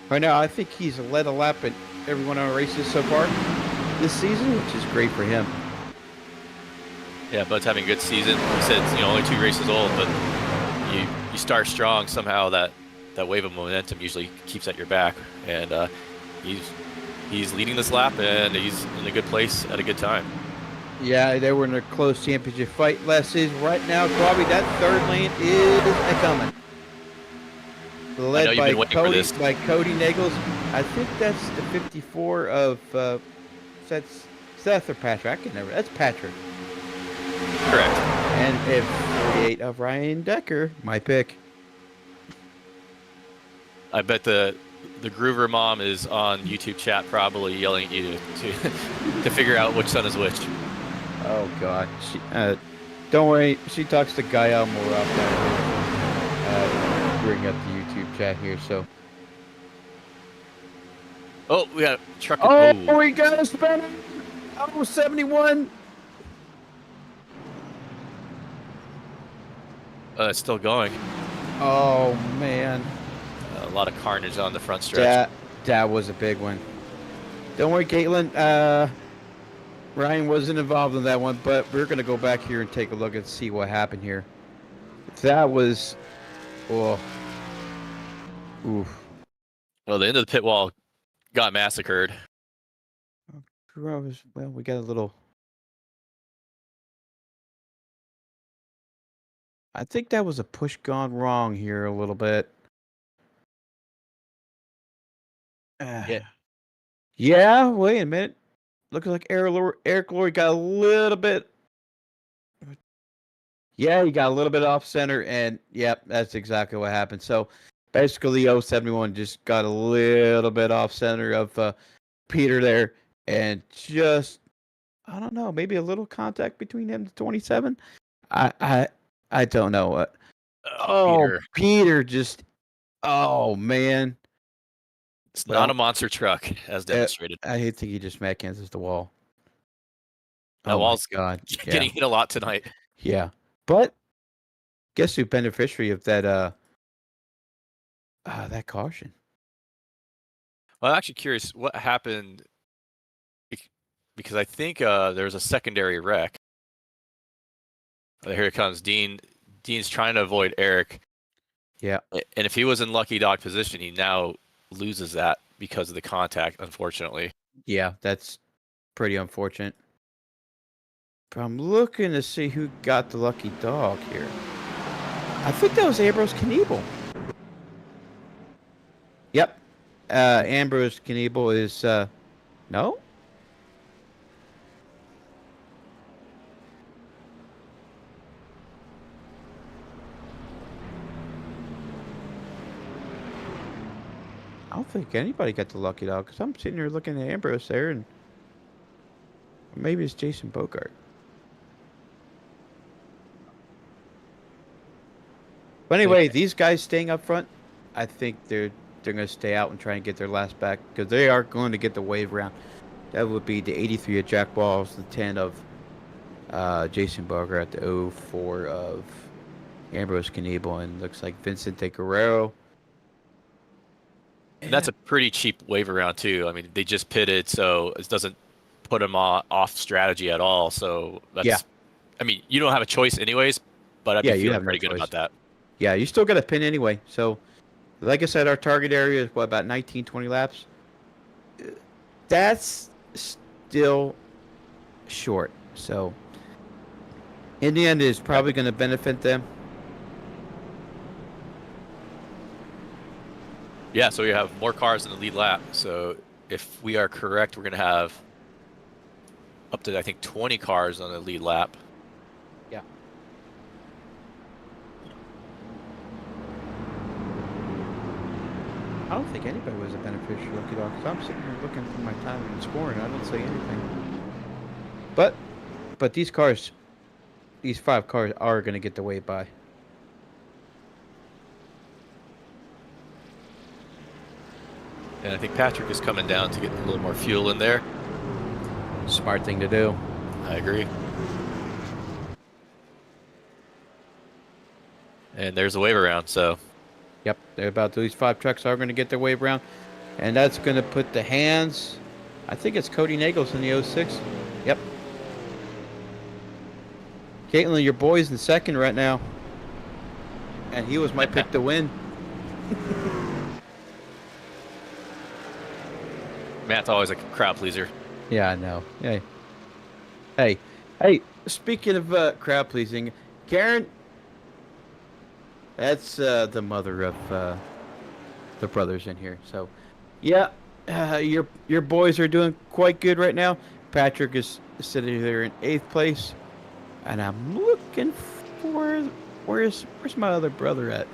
Right now, I think he's led a lap in every one of our races so far this season, which is great for him. Yeah, Bud's having a good season. He said it's only 2 races old, but you start strong somehow. That wave of momentum usually keeps at your back, and he's leading this lap, and he's in a good place at a good time. Yeah, they were in a close championship fight last season. Right now, probably that third lane is coming. Led by Cody Nagels. I think that's the 54 of that's Seth or Patrick. I can never. That's Patrick. Correct. And 48 of Ryan Decker, my pick. I bet the Groover mom is on YouTube chat probably yelling at you to figure out which son is which. Oh God, don't worry. She talks to Gaia more often. Bring up the YouTube chat here. So. Oh, we got a truck. Oh, we got a spinner. Oh, 71. It's still going. Oh man. A lot of carnage on the front stretch. That was a big one. Don't worry, Caitlin. Ryan wasn't involved in that one, but we're going to go back here and take a look and see what happened here. That was... Oh. Oof. Well, the end of the pit wall got massacred. Well, we got a little... I think that was a push gone wrong here a little bit. Yeah. Yeah, wait a minute. Looks like Eric Laurie got a little bit. Yeah, he got a little bit off center, and yep, that's exactly what happened. So basically, 071 just got a little bit off center of Peter there, and just I don't know, maybe a little contact between him and 27. I don't know what. Peter just. Oh man. It's not a monster truck, as demonstrated. I think he just backhands the wall. That Oh my wall's God. Yeah. getting hit a lot tonight. Yeah. But guess who's beneficiary of that that caution? Well, I'm actually curious what happened because I think there was a secondary wreck. Here it comes, Dean. Dean's trying to avoid Eric. Yeah. And if he was in lucky dog position, he now loses that because of the contact, unfortunately. Yeah, that's pretty unfortunate. But I'm looking to see who got the lucky dog here. I think that was Ambrose Knievel. Yep. Ambrose Knievel is no? I don't think anybody got the lucky dog because I'm sitting here looking at Ambrose there, and maybe it's Jason Bogart. But anyway, these guys staying up front, I think they're going to stay out and try and get their last back because they are going to get the wave round. That would be the 83 of Jack Walls, the 10 of Jason Bogart, the 04 of Ambrose Knievel, and looks like Vincent De Guerrero. And that's a pretty cheap waiver round too. I mean, they just pitted, so it doesn't put them off strategy at all. So that's, Yeah. I mean, you don't have a choice anyways, but I'd Yeah, be you feeling have no pretty good choice. about that. Yeah, you still got a pin anyway. So, like I said, our target area is, what, about 19, 20 laps? That's still short. So, in the end, it's probably going to benefit them. Yeah, so we have more cars in the lead lap. So if we are correct, we're going to have up to, I think, 20 cars on the lead lap. Yeah. I don't think anybody was a beneficiary of lucky dog because I'm sitting here looking for my time and scoring. I don't say anything. But these cars, these 5 cars are going to get the way by. And I think Patrick is coming down to get a little more fuel in there. Smart thing to do. I agree. And there's a wave around, so. Yep, they're about these 5 trucks are going to get their wave round, and that's going to put the hands. I think it's Cody Nagels in the 06. Yep. Caitlin, your boy's in second right now, and he was my pick to win. Matt's always a crowd pleaser. Yeah, I know. Hey. Speaking of crowd pleasing, Karen. That's the mother of the brothers in here. So, yeah, your boys are doing quite good right now. Patrick is sitting there in 8th place, and I'm looking for where's my other brother at?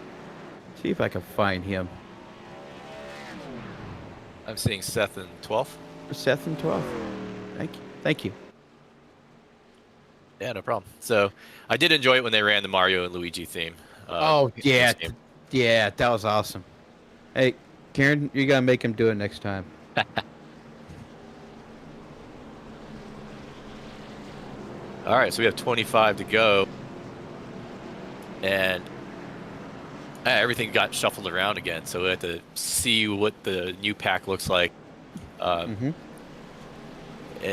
See if I can find him. I'm seeing Seth in 12th. Seth in 12th. Thank you. Yeah, no problem. So I did enjoy it when they ran the Mario and Luigi theme. Oh, in yeah. this game. Yeah, that was awesome. Hey, Karen, you got to make him do it next time. All right, so we have 25 to go. And everything got shuffled around again, so we have to see what the new pack looks like. And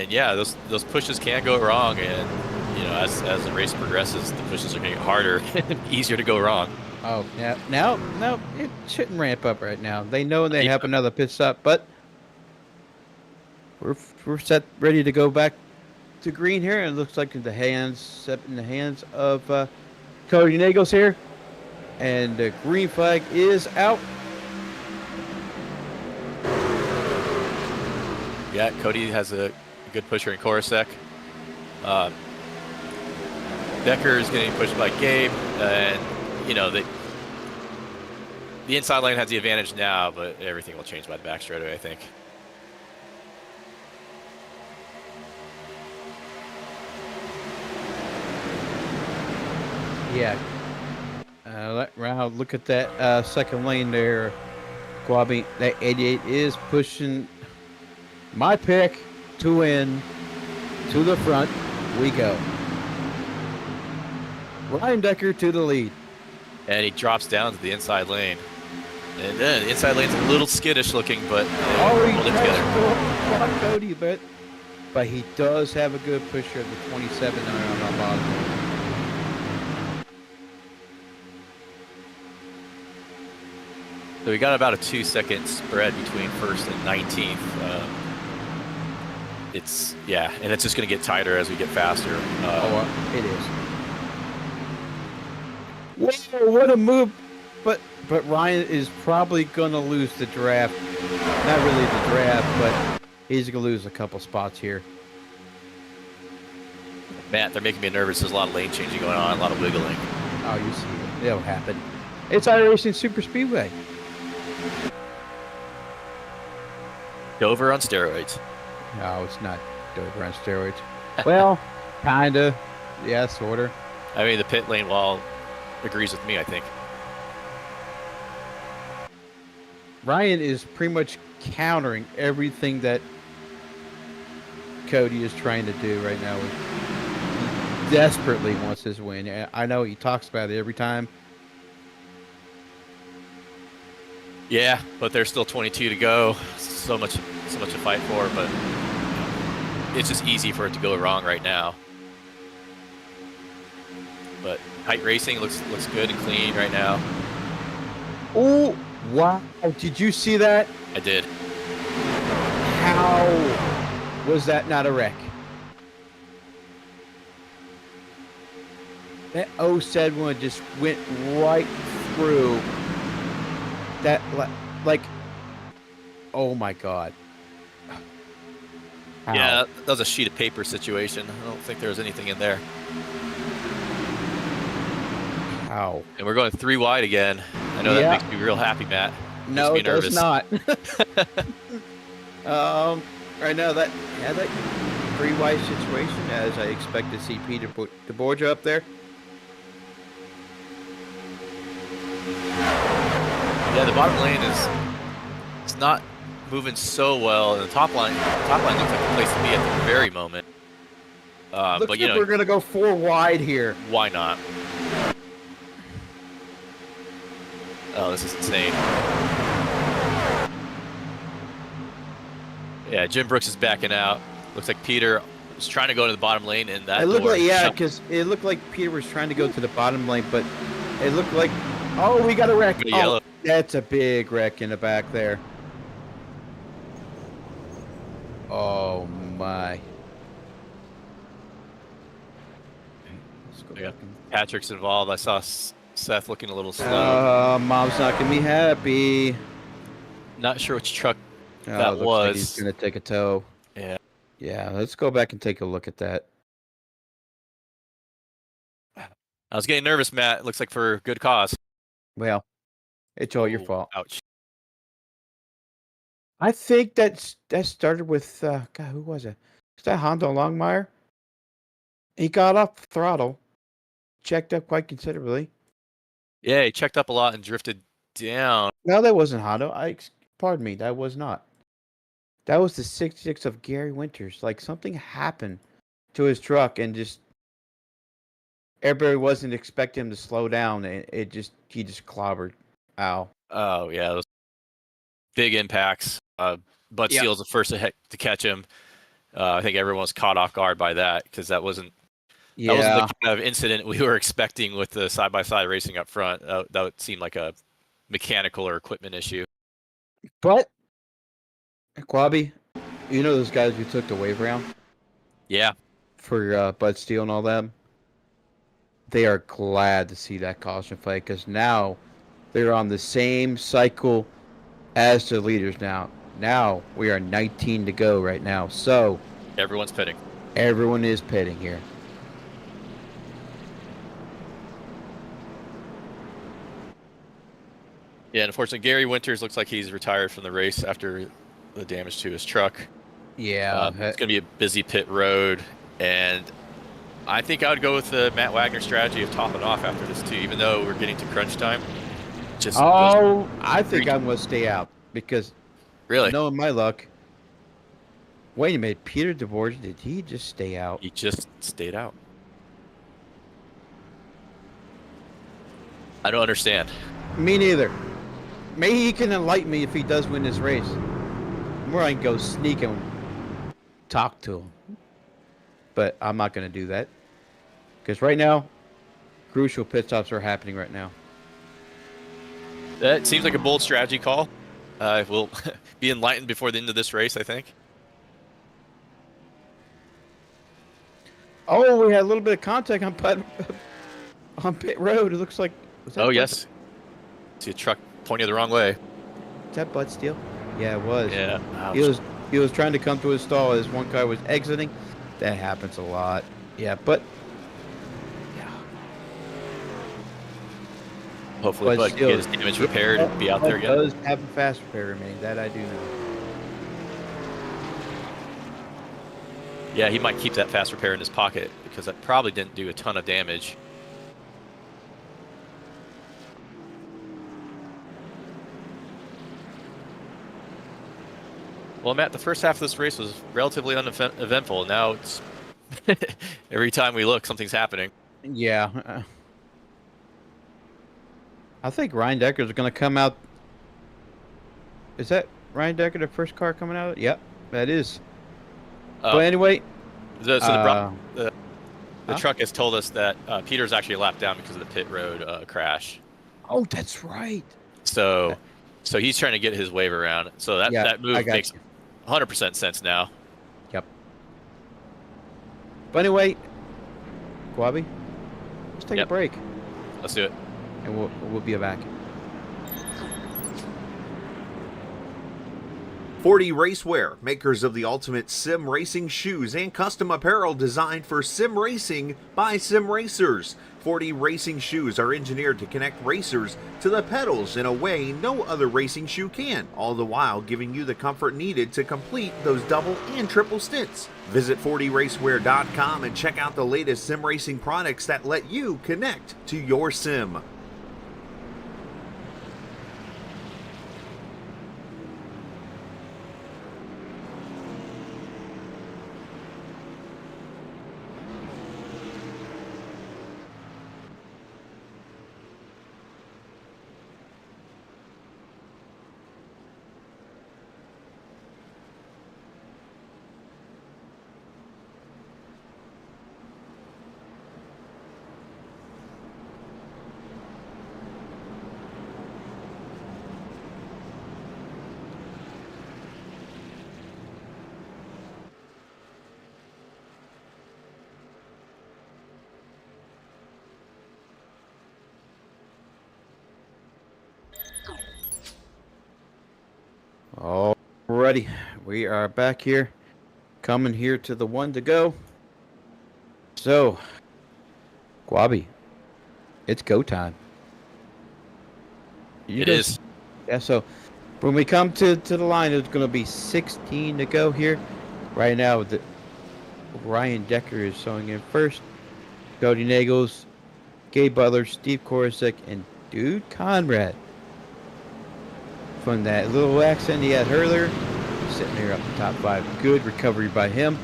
yeah, those pushes can go wrong, and you know, as the race progresses, the pushes are going to get harder and easier to go wrong. Oh, now, it shouldn't ramp up right now. They know they have another pit stop, but we're set, ready to go back to green here, and it looks like in the hands of Cody Nagels here, and the green flag is out. Yeah, Cody has a good pusher in Korosek. Becker is getting pushed by Gabe, and you know the inside lane has the advantage now, but everything will change by the back straightaway, I think. Yeah. Look at that second lane there, Quabi. That 88 is pushing my pick to win to the front. we go. Ryan Decker to the lead. And he drops down to the inside lane. And then the inside lane's a little skittish looking, but He hold it tries together. to go on Cody, but he does have a good pusher of the 27 on the bottom. So we got about a 2-second spread between first and 19th. And it's just going to get tighter as we get faster. It is. Whoa, what a move! But Ryan is probably going to lose the draft. Not really the draft, but he's going to lose a couple spots here. Matt, they're making me nervous. There's a lot of lane changing going on, a lot of wiggling. Oh, you see it. It'll happen. It's iRacing Superspeedway. Dover on steroids. No, it's not Dover on steroids. Well, kinda. Yeah, sorta. I mean, the pit lane wall agrees with me, I think. Ryan is pretty much countering everything that Cody is trying to do right now. He desperately wants this win. I know he talks about it every time. Yeah, but there's still 22 to go. So much to fight for, but it's just easy for it to go wrong right now. But Height Racing looks good and clean right now. Oh, wow. Did you see that? I did. How was that not a wreck? That 07 one just went right through that, like, oh my God. How? Yeah, that was a sheet of paper situation. I don't think there was anything in there. How? And we're going 3 wide again. I know that makes me real happy, Matt. No, me it does nervous. not. Right now that 3 wide situation, as I expect to see Peter DeBorgia up there. Yeah, the bottom lane it's not moving so well, and the top line looks like the place to be at the very moment. Looks but you like know, we're gonna go 4 wide here. why not? Oh, this is insane. Yeah, Jim Brooks is backing out. Looks like Peter was trying to go to the bottom lane, and that It looked door like because it looked like Peter was trying to go to the bottom lane, but it looked like we got a wreck. The yellow. Oh, that's a big wreck in the back there. Oh my. Let's go Yeah. back and- Patrick's involved. I saw Seth looking a little slow. Mom's not gonna be happy. Not sure which truck Oh, that looks like was. he's gonna take a tow. Yeah. Yeah, let's go back and take a look at that. I was getting nervous, Matt. It looks like for good cause. Well, it's all your Ooh, fault. Ouch. I think that started with God. Who was it? Is that Hondo Longmire? He got up throttle, checked up quite considerably. Yeah, he checked up a lot and drifted down. No, that wasn't Hondo. Pardon me, that was not. That was the 66 of Gary Winters. Like something happened to his truck, and just everybody wasn't expecting him to slow down. And he just clobbered. Ow. Oh, yeah. Those big impacts. Bud Yeah. Steele's the first to catch him. I think everyone was caught off guard by that because that wasn't the kind of incident we were expecting with the side-by-side racing up front. That would seem like a mechanical or equipment issue. But Quabi, you know those guys who took the wave round Yeah. for Bud Steele and all them? They are glad to see that caution fight because now they're on the same cycle as the leaders now. Now we are 19 to go right now. So Everyone's pitting. everyone is pitting here. Yeah, and unfortunately, Gary Winters looks like he's retired from the race after the damage to his truck. Yeah. It's going to be a busy pit road, and I think I would go with the Matt Wagner strategy of topping off after this too, even though we're getting to crunch time. I think I'm going to stay out because really? knowing my luck, Wait a minute, Peter DeVorge, did he just stay out? He just stayed out. I don't understand. Me neither. Maybe he can enlighten me if he does win this race. Or I can go sneak and talk to him. But I'm not going to do that. Because right now, crucial pit stops are happening right now. That seems like a bold strategy call. We'll be enlightened before the end of this race, I think. Oh, we had a little bit of contact on pit road. It looks like. Was that Oh, Bud- yes. See a truck pointing the wrong way. Is that Bud Steele? Yeah, it was. Yeah. He was trying to come to his stall as one guy was exiting. That happens a lot. Yeah, but Hopefully, but Bud can get his damage repaired and be out there again. Does have a fast repair remaining. That I do know. Yeah, he might keep that fast repair in his pocket because that probably didn't do a ton of damage. Well, Matt, the first half of this race was relatively uneventful. Now it's every time we look, something's happening. Yeah. I think Ryan Decker is going to come out. Is that Ryan Decker, the first car coming out? Yep, that is. But anyway. The Huh? truck has told us that Peter's actually lapped down because of the pit road crash. Oh, that's right. So he's trying to get his wave around. So that move makes 100% sense now. Yep. But anyway, Quabi, let's take a break, Let's do it. and we'll be back. 40 Racewear, makers of the ultimate sim racing shoes and custom apparel designed for sim racing by sim racers. 40 racing shoes are engineered to connect racers to the pedals in a way no other racing shoe can, all the while giving you the comfort needed to complete those double and triple stints. Visit 40racewear.com and check out the latest sim racing products that let you connect to your sim. Alrighty, we are back here, coming here to the one to go. So, Quabi, it's go time. It is. Yeah, so when we come to the line, it's going to be 16 to go here. Right now, Ryan Decker is showing in first. Cody Nagels, Gabe Butler, Steve Korosek, and Dude Conrad. From that little accident he had earlier, sitting there up the top five. Good recovery by him.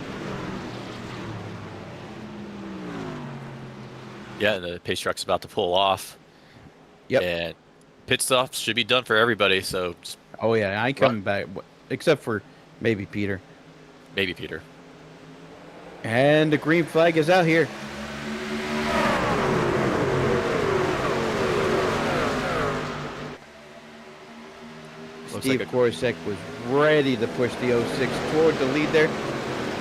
Yeah, and the pace truck's about to pull off. Yep. And pit stops should be done for everybody, so Oh, yeah, I ain't coming back, except for maybe Peter. maybe Peter. And the green flag is out here. Steve Korosek was ready to push the 06 toward the lead there,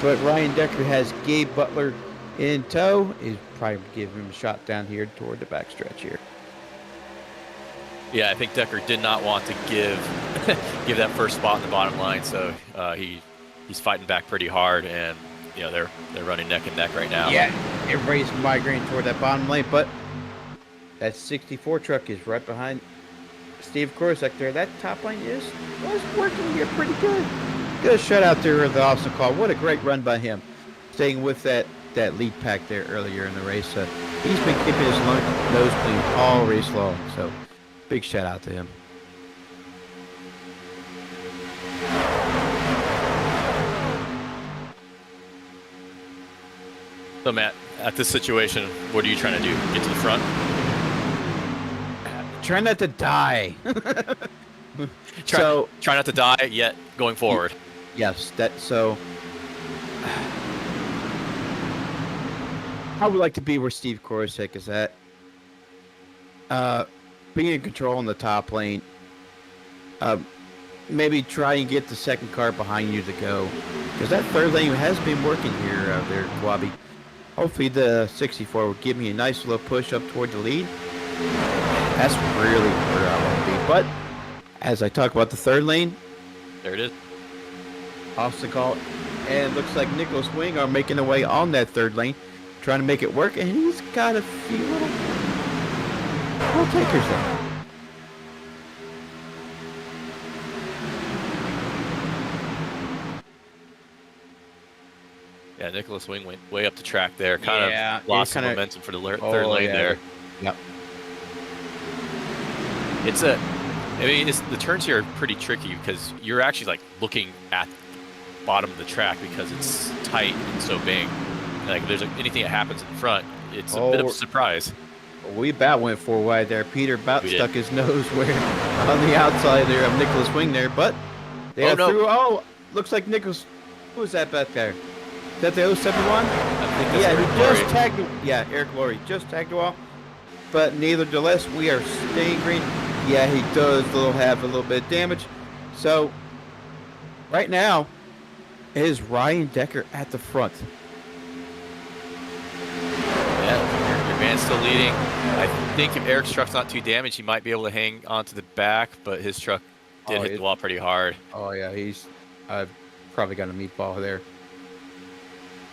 but Ryan Decker has Gabe Butler in tow. He's probably giving him a shot down here toward the backstretch here. Yeah, I think Decker did not want to give that first spot in the bottom line, so he's fighting back pretty hard, and they're running neck and neck right now. Yeah, everybody's migrating toward that bottom lane, but that 64 truck is right behind Steve Korosek there. That top line was working here pretty good. Good shutout there, the Austin call. What a great run by him, staying with that lead pack there earlier in the race. He's been keeping his nose clean all race long, so big shout out to him. So Matt, at this situation, what are you trying to do? Get to the front? Try not to die. Try not to die yet going forward. Yes, so. I would like to be where Steve Korosek is at. Being in control in the top lane. Maybe try and get the second car behind you to go. Because that third lane has been working here there, Kwabi. Hopefully the 64 will give me a nice little push up toward the lead. That's really where I want to be. But as I talk about the third lane, there it is. Obstacle, and it looks like Nicholas Wing are making their way on that third lane, trying to make it work, and he's got a few little takers there. Yeah, Nicholas Wing went way up the track there. Kind of lost some momentum for the third lane there. Yep. The turns here are pretty tricky because you're actually like looking at the bottom of the track because it's tight and so big. Like if there's anything that happens in front, it's a bit of a surprise. We about went 4 wide there. Peter about stuck his nose where on the outside there of Nicholas Wing there, but they got through. Oh, looks like Nicholas. Who was that back there? Is that the 071? I think that's He Eric just Laurie. tagged. Yeah, Eric Laurie just tagged a while. But nevertheless, we are staying green. Yeah, he does have a little bit of damage. So right now is Ryan Decker at the front. Yeah, your man's still leading. I think if Eric's truck's not too damaged, he might be able to hang onto the back, but his truck did hit the wall pretty hard. Oh yeah, I've probably got a meatball there.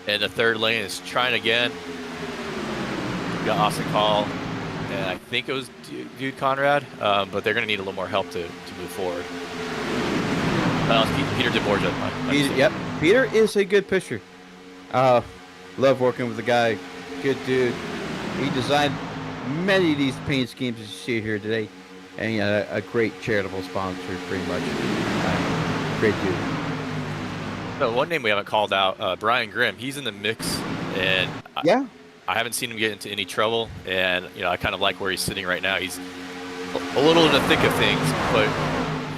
And the third lane is trying again. We got Austin Call, and I think it was Dude Conrad, but they're going to need a little more help to move forward. Peter DeBorgia. Peter is a good pusher. Love working with the guy. Good dude. He designed many of these paint schemes that you see here today, and a great charitable sponsor, pretty much. Great dude. So one name we haven't called out, Brian Grimm. He's in the mix, and I haven't seen him get into any trouble. And I kind of like where he's sitting right now. He's a little in the thick of things, but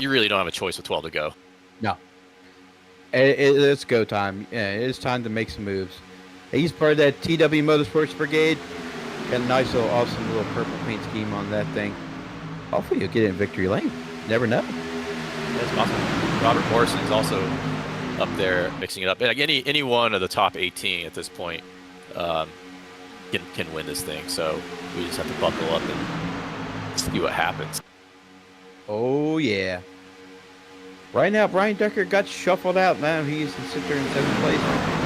you really don't have a choice with 12 to go. No, it's go time. Yeah, it's time to make some moves. He's part of that TW Motorsports Brigade. Got a nice little, awesome little purple paint scheme on that thing. Hopefully you'll get it in victory lane. Never know. That's awesome. Robert Morrison's also up there mixing it up. And like any one of the top 18 at this point can win this thing. So we just have to buckle up and see what happens. Oh yeah. Right now, Brian Decker got shuffled out. Now he's sitting there in 7th place.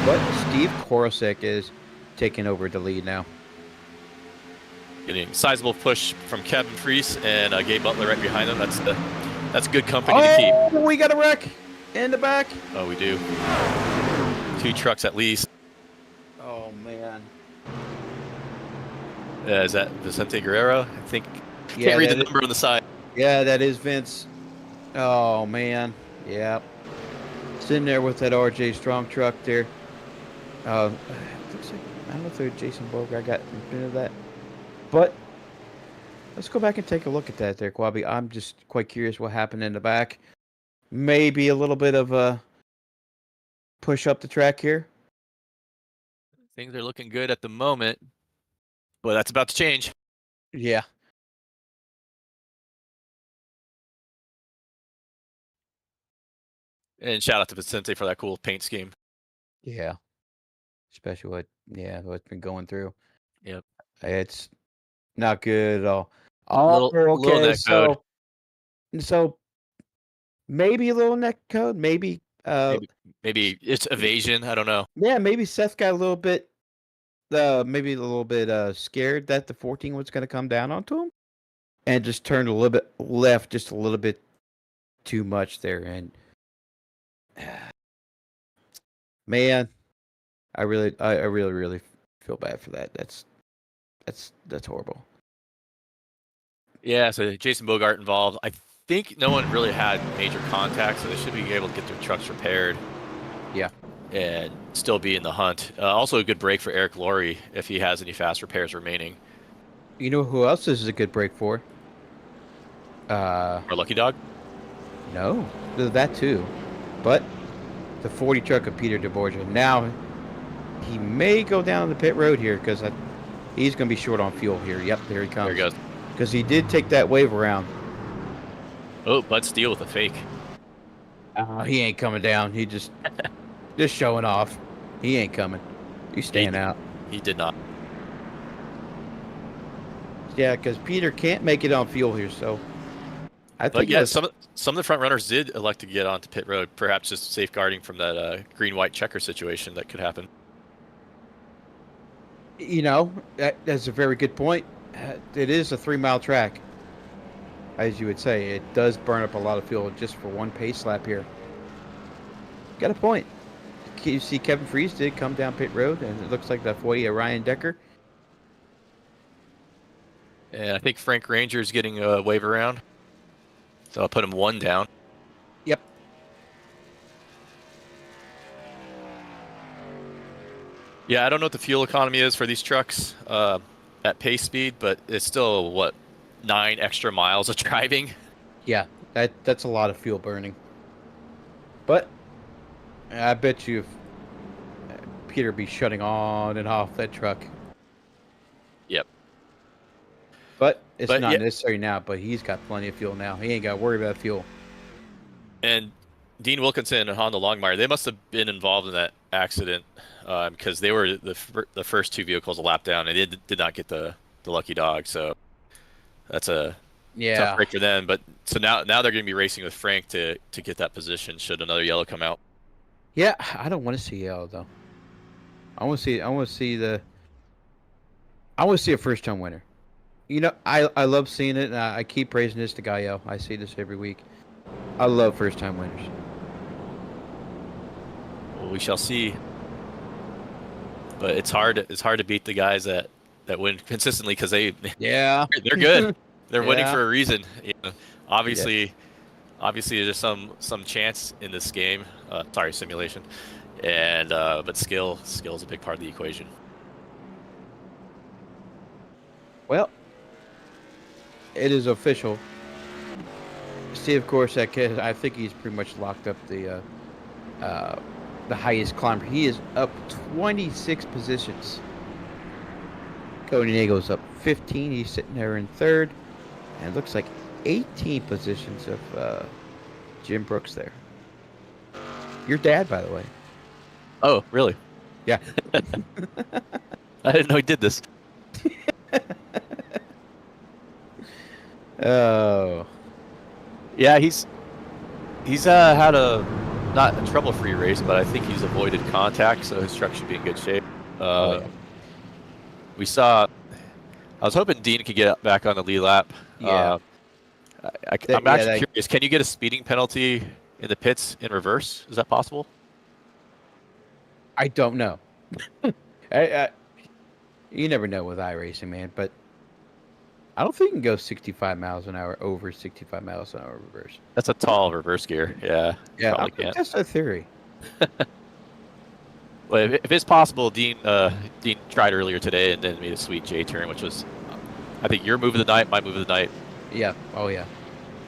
But Steve Korosek is taking over the lead now. Getting a sizable push from Kevin Freese and Gabe Butler right behind them. That's good company to keep. Oh, we got a wreck in the back. Oh, we do. 2 trucks at least. Oh man. Is that Vicente Guerrero? I think. Yeah, Can't read the number on the side. Yeah, that is Vince. Oh man. Yeah. Sitting there with that RJ Strong truck there. Looks like, I don't know if they're Jason Bogart got in front of that. But let's go back and take a look at that there, Kwabi. I'm just quite curious what happened in the back. Maybe a little bit of a push up the track here. Things are looking good at the moment, but that's about to change. Yeah. And shout out to Vicente for that cool paint scheme. Yeah. Especially what's been going through. Yep. It's not good at all. Little neck code. So maybe a little neck code, maybe Maybe it's evasion. I don't know. yeah, maybe Seth got a little bit scared that the 14 was going to come down onto him and just turned a little bit left, just a little bit too much there. And man, I really feel bad for that. That's horrible. Yeah, so Jason Bogart involved. I think no one really had major contact, so they should be able to get their trucks repaired. Yeah. and still be in the hunt. Also a good break for Eric Laurie if he has any fast repairs remaining. You know who else this is a good break for? Or Lucky Dog. No, that too, but the 40 truck of Peter DeBorgia. Now he may go down the pit road here because he's going to be short on fuel here. Yep, there he comes. There he goes. Because he did take that wave around. Oh, Bud Steele with a fake. He ain't coming down. He just showing off. He ain't coming. He's staying out. He did not. Yeah, because Peter can't make it on fuel here, so I But think. yeah, some of the front runners did elect to get onto pit road, perhaps just safeguarding from that green-white checker situation that could happen. You know, that's a very good point. It is a 3-mile track, as you would say. It does burn up a lot of fuel just for one pace lap here. Got a point. You see Kevin Freese did come down pit road, and it looks like that's Ryan Decker. And I think Frank Ranger's getting a wave around. So I'll put him 1 down. Yep. Yeah, I don't know what the fuel economy is for these trucks at pace speed, but it's still, what, 9 extra miles of driving? Yeah, that's a lot of fuel burning. But I bet you Peter be shutting on and off that truck. Yep. But it's But not yeah. necessary now, but he's got plenty of fuel now. He ain't got to worry about fuel. And Dean Wilkinson and Honda Longmire, they must have been involved in that accident because they were the first 2 vehicles a lap down, and they did not get the lucky dog. So that's a tough break for them. But so now they're going to be racing with Frank to get that position should another yellow come out. Yeah, I don't want to see yellow though. I want to see a first time winner. You know, I love seeing it, and I keep praising this to Gael. I see this every week. I love first time winners. Well, we shall see. But it's hard to beat the guys that win consistently because they're good. They're winning Yeah. for a reason. You know, obviously there's some chance in this game. Simulation, and but skill is a big part of the equation. Well, it is official. Steve Korsak, I think he's pretty much locked up the highest climber. He is up 26 positions. Cody Nagel's up 15. He's sitting there in third. And it looks like 18 positions of Jim Brooks there. Your dad, by the way. Oh, really? Yeah. I didn't know he did this. Oh. Yeah, he's had not a trouble-free race, but I think he's avoided contact, so his truck should be in good shape. Yeah. We saw. I was hoping Dean could get back on the lead lap. Yeah. I'm actually curious. Can you get a speeding penalty in the pits in reverse? Is that possible? I don't know. You never know with iRacing, man, but I don't think you can go 65 miles an hour over 65 miles an hour reverse. That's a tall reverse gear. Yeah. Yeah, I probably think can't. that's a theory. Well, if it's possible, Dean tried earlier today and then made a sweet J turn, which was, I think, your move of the night, my move of the night. Yeah. Oh, yeah.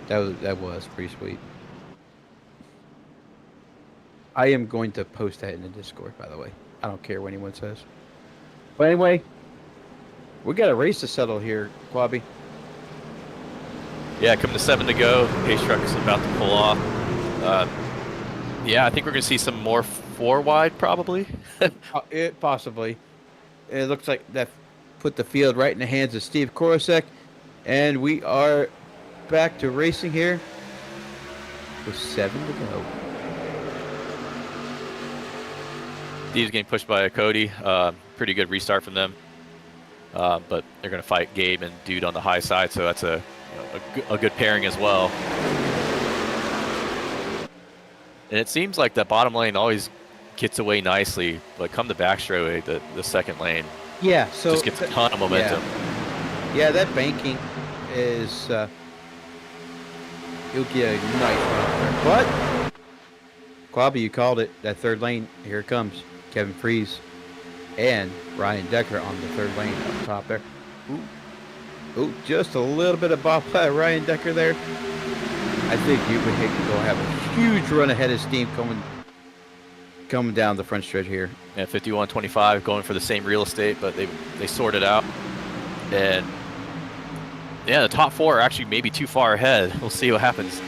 That was pretty sweet. I am going to post that in the Discord, by the way. I don't care what anyone says. But anyway, we got a race to settle here, Quabby. Yeah, coming to 7 to go. Pace truck's about to pull off. Yeah, I think we're going to see some more 4 wide, probably. Possibly. It looks like that put the field right in the hands of Steve Korosek. And we are back to racing here with 7 to go. Steve's getting pushed by Cody. Pretty good restart from them. But they're going to fight Gabe and Dude on the high side, so that's a good pairing as well. And it seems like the bottom lane always gets away nicely, but come the back straightaway, the second lane Yeah, so just gets a ton of momentum. Yeah, that banking is you'll get a nice run there. But Quabby, you called it. That third lane, here it comes. Kevin Freeze and Ryan Decker on the third lane up top there. Ooh, just a little bit of bop by Ryan Decker there. I think you would go have a huge run ahead of steam coming down the front stretch here. Yeah, 51-25 going for the same real estate, but they sorted out. And yeah, the top 4 are actually maybe too far ahead. We'll see what happens.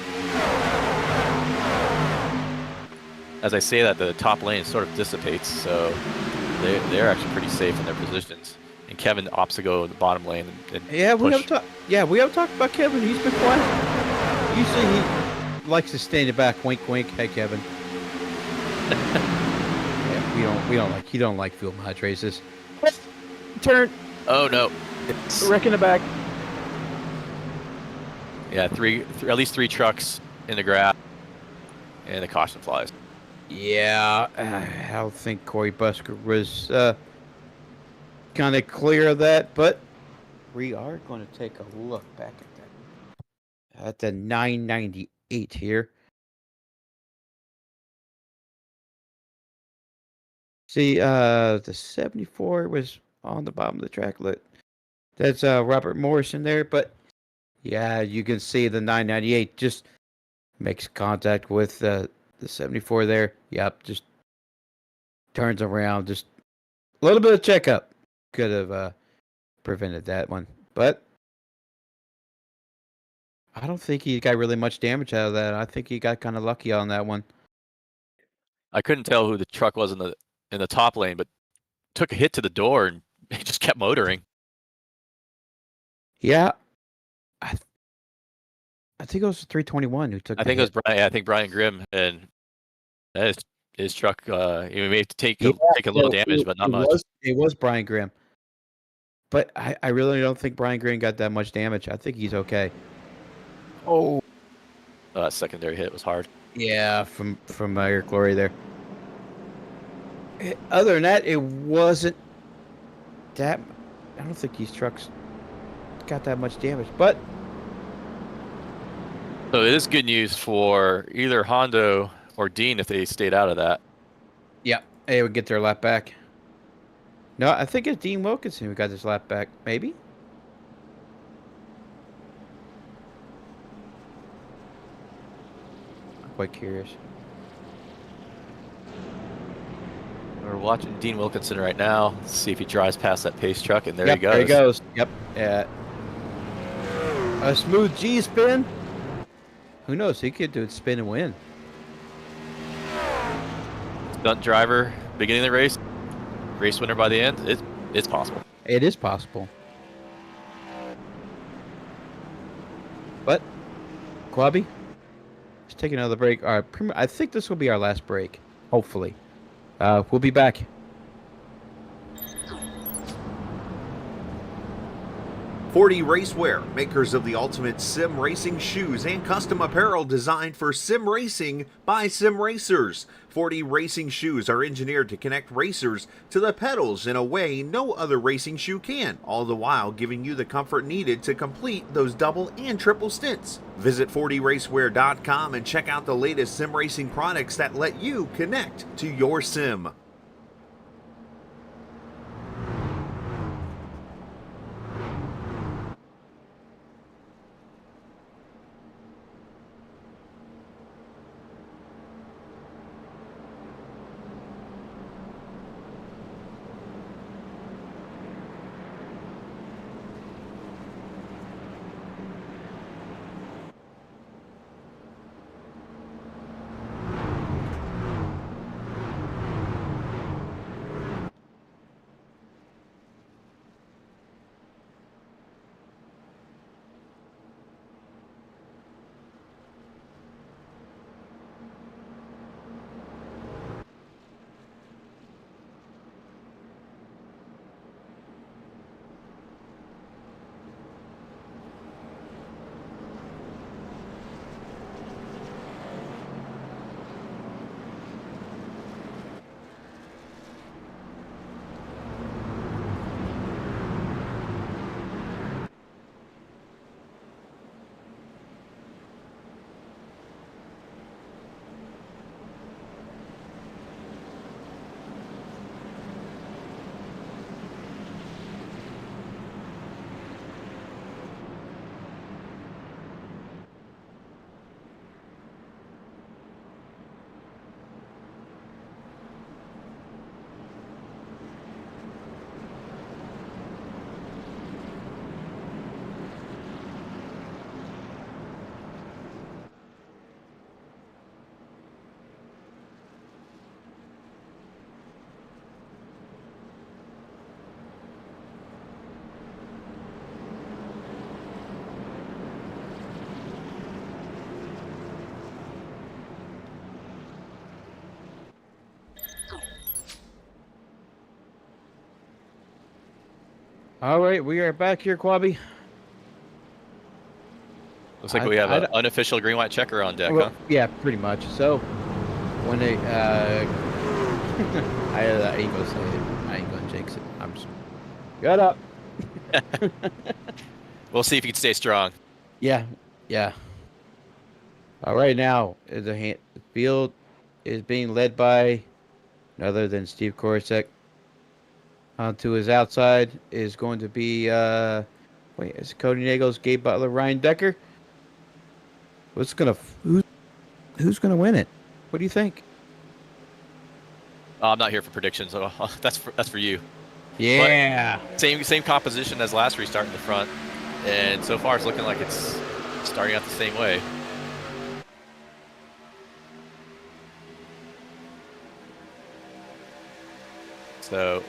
As I say that, the top lane sort of dissipates, so they're actually pretty safe in their positions. And Kevin opts to go in the bottom lane and we haven't talked about Kevin. He's been quiet. Usually he likes to stay in the back. Wink, wink. Hey, Kevin. He don't like field mod races. Turn. Oh no! Wreck in the back. Yeah, at least three trucks in the grass, and the caution flies. Yeah, I don't think Corey Busker was kind of clear of that, but we are going to take a look back at the 998 here. See, the 74 was on the bottom of the track. That's Robert Morrison there, but yeah, you can see the 998 just makes contact with the 74 there. Yep, just turns around. Just a little bit of checkup could have prevented that one, but I don't think he got really much damage out of that. I think he got kind of lucky on that one. I couldn't tell who the truck was in the top lane, but took a hit to the door and he just kept motoring. Yeah, I think it was 321 who took. I think it was Brian. Yeah, I think Brian Grimm, and that is his truck. He may have to take a little damage, but not much. It was Brian Grimm, but I really don't think Brian Grimm got that much damage. I think he's okay. Oh, That secondary hit was hard. yeah, from Eric Laurie there. Other than that, it wasn't that. I don't think these trucks got that much damage, but So it is good news for either Hondo or Dean if they stayed out of that. yeah, they would get their lap back. No, I think it's Dean Wilkinson who got his lap back. Maybe. I'm quite curious. We're watching Dean Wilkinson right now. Let's see if he drives past that pace truck, and there Yep, he goes. There he goes. Yep. A smooth G spin. Who knows? He could do it spin and win. Stunt driver, beginning of the race winner by the end. It's possible. It is possible. But, Quabby, let's take another break. I think this will be our last break. Hopefully. We'll be back. .40 Racewear, makers of the ultimate sim racing shoes and custom apparel designed for sim racing by sim racers. .40 racing shoes are engineered to connect racers to the pedals in a way no other racing shoe can, all the while giving you the comfort needed to complete those double and triple stints. Visit 40racewear.com and check out the latest sim racing products that let you connect to your sim. All right, we are back here, Quabby. Looks like we have an unofficial green white checker on deck, Well, huh? yeah, pretty much. So when they, I ain't gonna say it. I ain't gonna jinx it. I'm just shut up. We'll see if you can stay strong. Yeah, yeah. All right, now the field is being led by none other than Steve Korosek. Onto his outside is going to be wait, is it Cody Nagels, Gabe Butler, Ryan Decker? Who's gonna win it? What do you think? I'm not here for predictions. That's for you. Yeah. But same composition as last restart in the front, and so far it's looking like it's starting out the same way. So,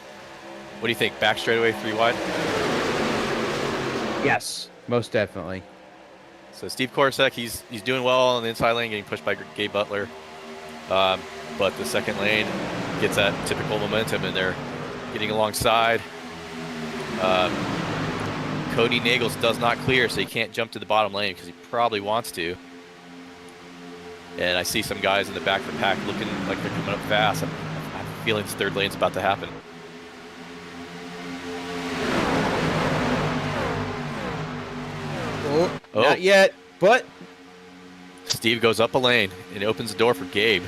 what do you think? Back straightaway, 3 wide? Yes, most definitely. So Steve Korosek, he's doing well on the inside lane, getting pushed by Gabe Butler. But the second lane gets that typical momentum, and they're getting alongside. Cody Nagels does not clear, so he can't jump to the bottom lane because he probably wants to. And I see some guys in the back of the pack looking like they're coming up fast. I'm feeling this third lane's about to happen. Oh, not yet, but Steve goes up a lane and opens the door for Gabe.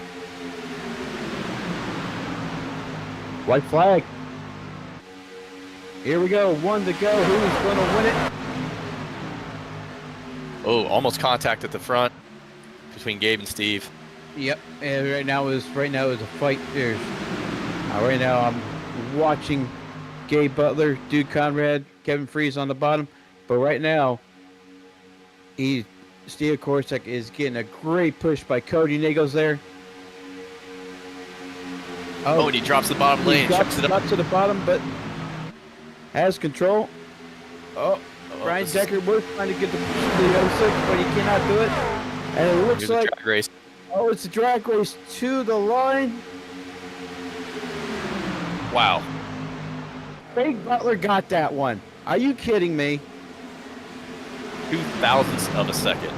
white flag. Here we go. 1 to go. Who's going to win it? Oh, almost contact at the front between Gabe and Steve. Yep. And right now is a fight. There's right now I'm watching Gabe Butler, Dude Conrad, Kevin Freeze on the bottom, but right now Steve Korosek is getting a great push by Cody Nagels there. Oh, and he drops the bottom lane, chucks it up to the bottom, but has control. Ryan Decker was trying to get the 06, but he cannot do it. And it looks like drag race. Oh, it's a drag race to the line. Wow. Big Butler got that one. Are you kidding me? 0.02 of a second.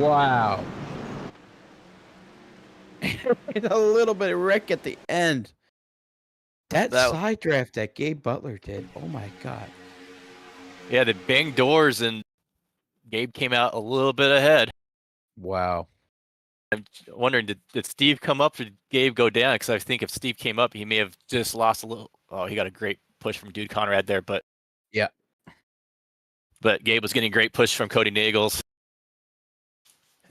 Wow. And a little bit of wreck at the end. That side draft that Gabe Butler did. Oh my God. Yeah, they banged doors and Gabe came out a little bit ahead. Wow. I'm wondering, did Steve come up or did Gabe go down? Because I think if Steve came up, he may have just lost a little. Oh, he got a great push from Dude Conrad there, but yeah. But Gabe was getting great push from Cody Nagels.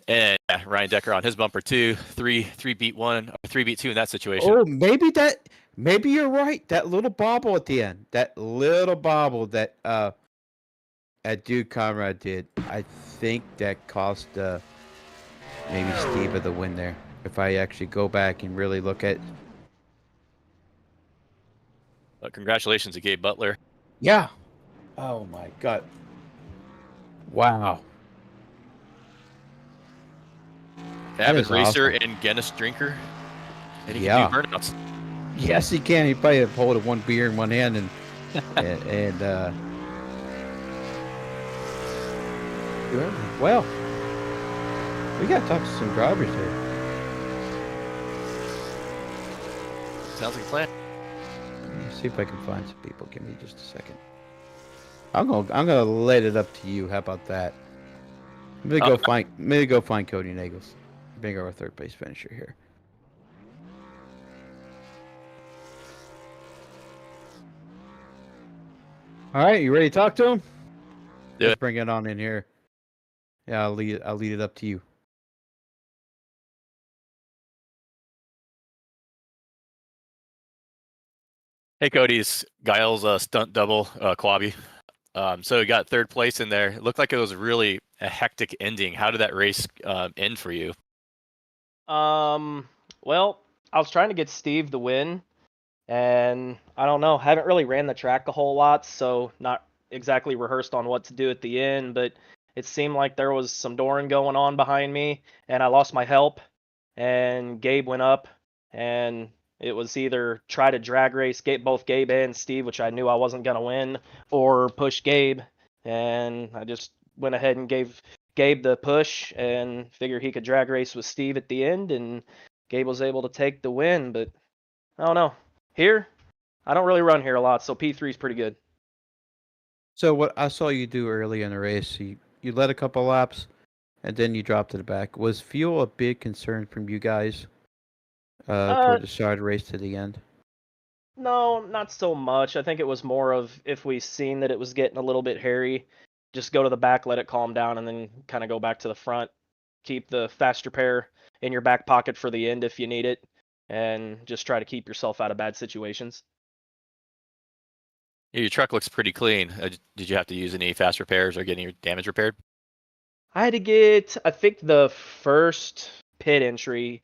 And Ryan Decker on his bumper too. 3 beat 1, 3 beat 2 in that situation. Oh, maybe you're right. That little bobble at the end. That little bobble that Dude Conrad did. I think that cost maybe Steve the win there. If I actually go back and really look at. Congratulations to Gabe Butler. Yeah. Oh my God. Wow. Avid racer and Guinness drinker. And he can do burnouts. Yes, he can. He probably hold one beer in one hand and well, we got to talk to some drivers here. Sounds like a plan. Let me see if I can find some people. Give me just a second. I'm gonna let it up to you. How about that? I'm gonna go find Cody Nagels. Being our third place finisher here. All right, you ready to talk to him? Let's bring it on in here. Yeah, I'll lead it up to you. Hey, Cody, it's Guile's stunt double, Quabi. So you got third place in there. It looked like it was really a hectic ending. How did that race end for you? Well, I was trying to get Steve the win, and I don't know, haven't really ran the track a whole lot, so not exactly rehearsed on what to do at the end, but it seemed like there was some dooring going on behind me, and I lost my help, and Gabe went up, and It was either try to drag race both Gabe and Steve, which I knew I wasn't going to win, or push Gabe. And I just went ahead and gave Gabe the push and figured he could drag race with Steve at the end, and Gabe was able to take the win. But I don't know. Here, I don't really run here a lot, so P3 is pretty good. So what I saw you do early in the race, you led a couple laps, and then you dropped to the back. Was fuel a big concern from you guys toward the start of the race to the end? No, not so much. I think it was more of if we seen that it was getting a little bit hairy, just go to the back, let it calm down, and then kind of go back to the front. Keep the faster pair in your back pocket for the end if you need it, and just try to keep yourself out of bad situations. Your truck looks pretty clean. Did you have to use any fast repairs or get any damage repaired? I had to get, I think the first pit entry,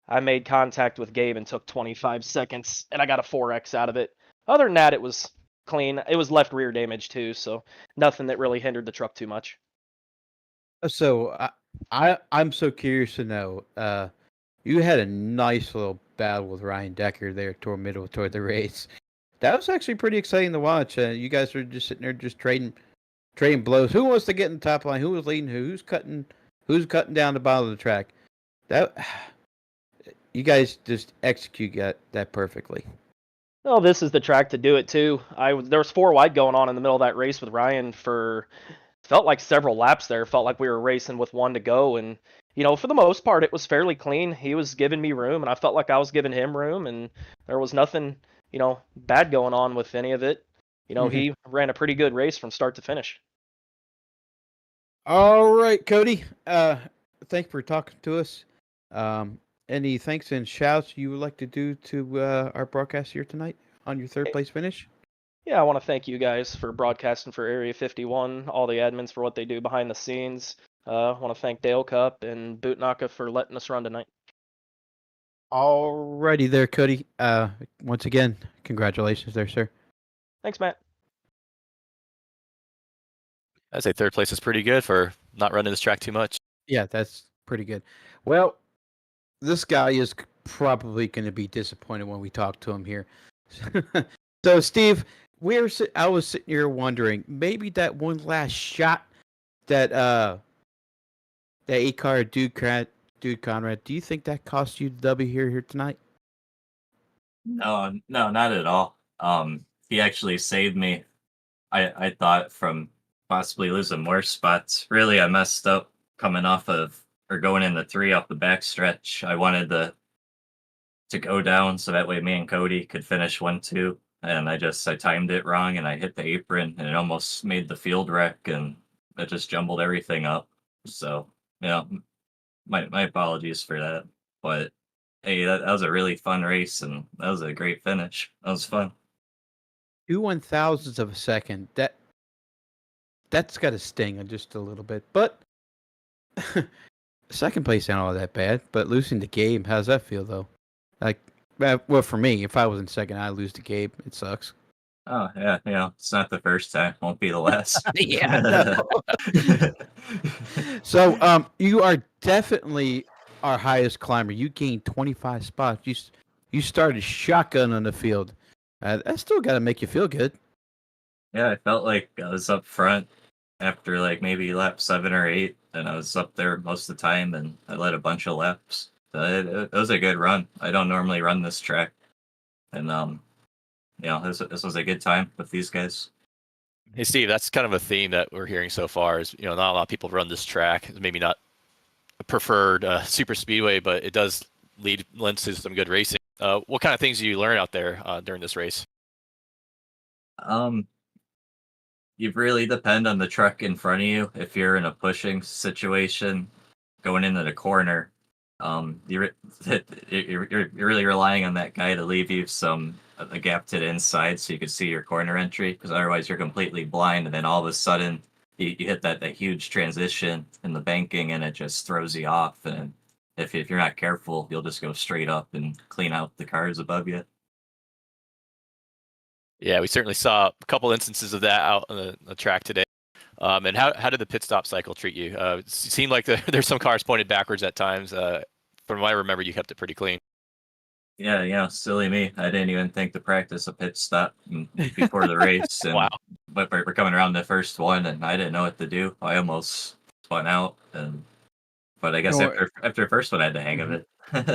I made contact with Gabe and took 25 seconds, and I got a 4X out of it. Other than that, it was clean. It was left rear damage too, so nothing that really hindered the truck too much. So I'm so curious to know. You had a nice little battle with Ryan Decker there toward the race. That was actually pretty exciting to watch. You guys were just sitting there just trading blows. Who wants to get in the top line? Who was leading who? Who's cutting down the bottom of the track? That you guys just execute that perfectly. Well, this is the track to do it too. There was 4 wide going on in the middle of that race with Ryan for felt like several laps there. Felt like we were racing with 1 to go, and for the most part, it was fairly clean. He was giving me room, and I felt like I was giving him room, and there was nothing bad going on with any of it. He ran a pretty good race from start to finish. All right, Cody. Thanks for talking to us. Any thanks and shouts you would like to do to our broadcast here tonight on your third place finish? Yeah, I want to thank you guys for broadcasting for Area 51, all the admins for what they do behind the scenes. I want to thank Dale Cup and Bootnaka for letting us run tonight. Alrighty there, Cody. Once again, congratulations there, sir. Thanks, Matt. I'd say third place is pretty good for not running this track too much. Yeah, that's pretty good. Well, this guy is probably going to be disappointed when we talk to him here. So, Steve, I was sitting here wondering, maybe that one last shot that A-car Dude Conrad, do you think that cost you the W here tonight? No, not at all. He actually saved me. I thought from possibly losing more spots. Really, I messed up coming off of or going in the 3 off the back stretch. I wanted to go down so that way me and Cody could finish 1-2. And I timed it wrong and I hit the apron and it almost made the field wreck and it just jumbled everything up. So, my apologies for that. But hey, that was a really fun race and that was a great finish. That was fun. 2 1,000ths of a second. That's got to sting just a little bit. But second place ain't all that bad. But losing the game, how's that feel though? Well, for me, if I was in second, I'd lose the game. It sucks. Oh yeah, it's not the first time. Won't be the last. Yeah. No. So, you are definitely our highest climber. You gained 25 spots. You started shotgun on the field. That still got to make you feel good. Yeah, I felt like I was up front after like maybe lap 7 or 8, and I was up there most of the time, and I led a bunch of laps. It was a good run. I don't normally run this track, and this was a good time with these guys. Hey, Steve, that's kind of a theme that we're hearing so far. Is not a lot of people run this track. It's maybe not a preferred super speedway, but it does lend to some good racing. What kind of things do you learn out there during this race? You really depend on the truck in front of you. If you're in a pushing situation, going into the corner, you're really relying on that guy to leave you a gap to the inside so you can see your corner entry, because otherwise you're completely blind, and then all of a sudden you hit that huge transition in the banking and it just throws you off, and if you're not careful you'll just go straight up and clean out the cars above you. Yeah, we certainly saw a couple instances of that out on the track today. And how did the pit stop cycle treat you? It seemed like there's some cars pointed backwards at times. From what I remember, you kept it pretty clean. Yeah, silly me. I didn't even think to practice a pit stop before the race, Wow. and but we're coming around the first one, and I didn't know what to do. I almost spun out, but I guess Don't worry, after the first one, I had the hang of it. don't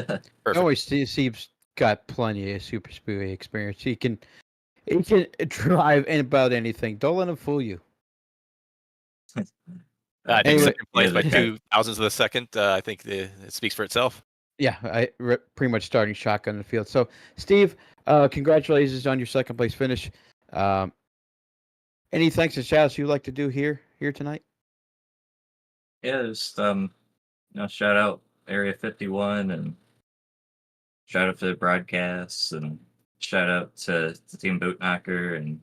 Perfect. worry, Steve's got plenty of Super Speedway experience. He can drive about anything. Don't let him fool you. I think Anyway, second place by the 2,000ths of a second. I think it speaks for itself. Yeah, pretty much starting shotgun in the field. So, Steve, congratulations on your second place finish. Um, any thanks and shouts you'd like to do here tonight? Yeah, just shout out Area 51 and shout out to the broadcasts and shout out to Team Bootknocker and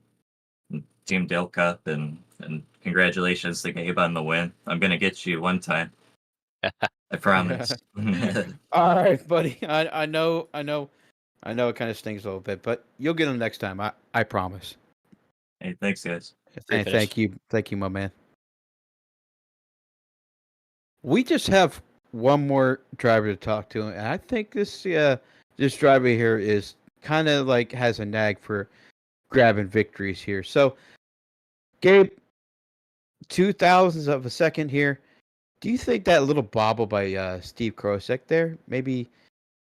Team Dale Cup and congratulations to Gabe on the win. I'm gonna get you one time. I promise. All right, buddy. I know it kind of stings a little bit, but you'll get them next time. I promise. Hey, thanks guys. Great finish. Thank you, my man. We just have one more driver to talk to, and I think this driver here is kind of like has a nag for grabbing victories here. So, Gabe, 2,000ths of a second here. Do you think that little bobble by Steve Krosek there maybe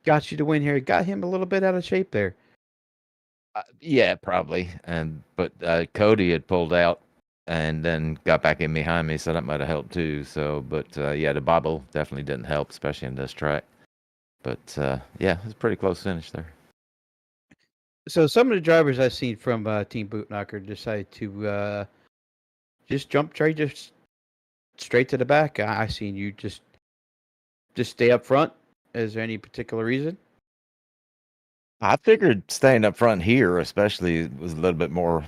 got you to win here? Got him a little bit out of shape there. Yeah, probably. But Cody had pulled out and then got back in behind me, so that might have helped too. So, but yeah, the bobble definitely didn't help, especially in this track. But yeah, it was a pretty close finish there. So some of the drivers I've seen from Team Bootknocker decided to just jump just straight to the back. I seen you just stay up front. Is there any particular reason? I figured staying up front here, especially, was a little bit more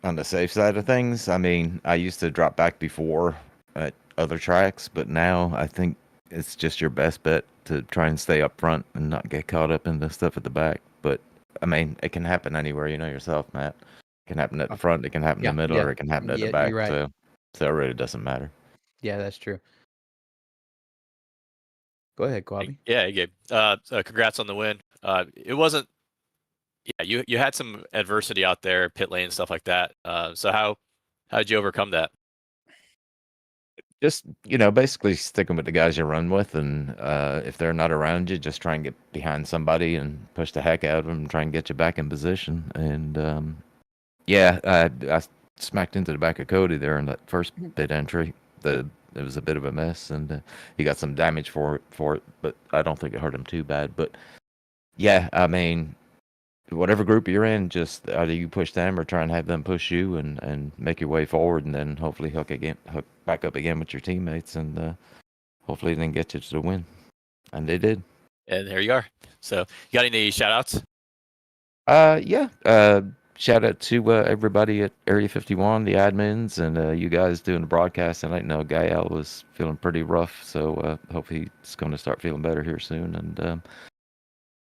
on the safe side of things. I mean, I used to drop back before at other tracks, but now I think it's just your best bet to try and stay up front and not get caught up in the stuff at the back. But I mean, it can happen anywhere, you know yourself, Matt. It can happen at the front, it can happen in the middle, or it can happen at the back. You're right. So it really doesn't matter. Yeah, that's true. Go ahead, Quabi. Yeah, Gabe. Congrats on the win. It wasn't. Yeah, you had some adversity out there, pit lane stuff like that. So how did you overcome that? Just, basically sticking with the guys you run with, and if they're not around you, just try and get behind somebody and push the heck out of them and try and get you back in position. And yeah, I smacked into the back of Cody there in that first pit entry. It was a bit of a mess, and he got some damage for it, but I don't think it hurt him too bad. But yeah, I mean, whatever group you're in, just either you push them or try and have them push you and make your way forward, and then hopefully hook back up again with your teammates, and hopefully then get you to the win. And they did. And there you are. So you got any shout outs? Yeah. Shout out to everybody at Area 51, the admins, and you guys doing the broadcast. And I know Gael was feeling pretty rough, so hope he's going to start feeling better here soon. And of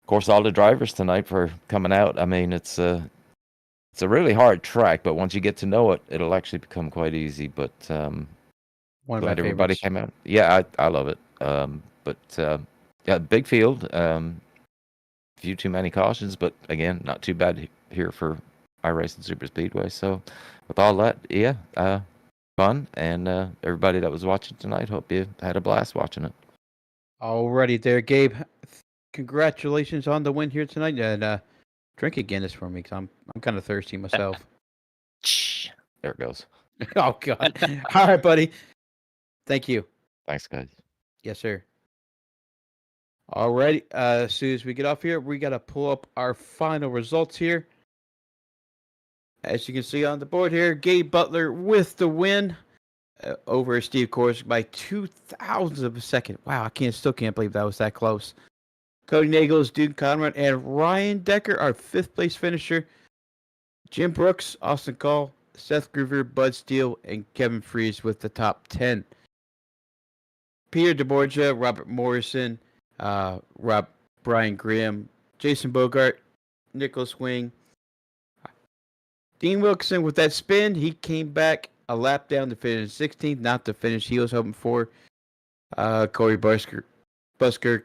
course, all the drivers tonight for coming out. I mean, it's a really hard track, but once you get to know it, it'll actually become quite easy. But One of glad my everybody favorites. came out. Yeah, I love it. But yeah, big field. Few too many cautions, but again, not too bad here for iRacing Superspeedway. So with all that, yeah, fun, and everybody that was watching tonight, hope you had a blast watching it. Alrighty there, Gabe. Congratulations on the win here tonight, and drink a Guinness for me, because I'm kind of thirsty myself. There it goes. Oh God! All right, buddy. Thank you. Thanks, guys. Yes, sir. Alrighty. As soon as we get off here, we gotta pull up our final results here. As you can see on the board here, Gabe Butler with the win over Steve Korsak by 2,000ths of a second. Wow, still can't believe that was that close. Cody Nagels, Duke Conrad, and Ryan Decker, our fifth place finisher. Jim Brooks, Austin Call, Seth Groover, Bud Steele, and Kevin Fries with the top 10. Peter DeBorgia, Robert Morrison, Brian Graham, Jason Bogart, Nicholas Wing, Dean Wilkinson with that spin. He came back a lap down to finish 16th, not the finish he was hoping for. Corey Buskirk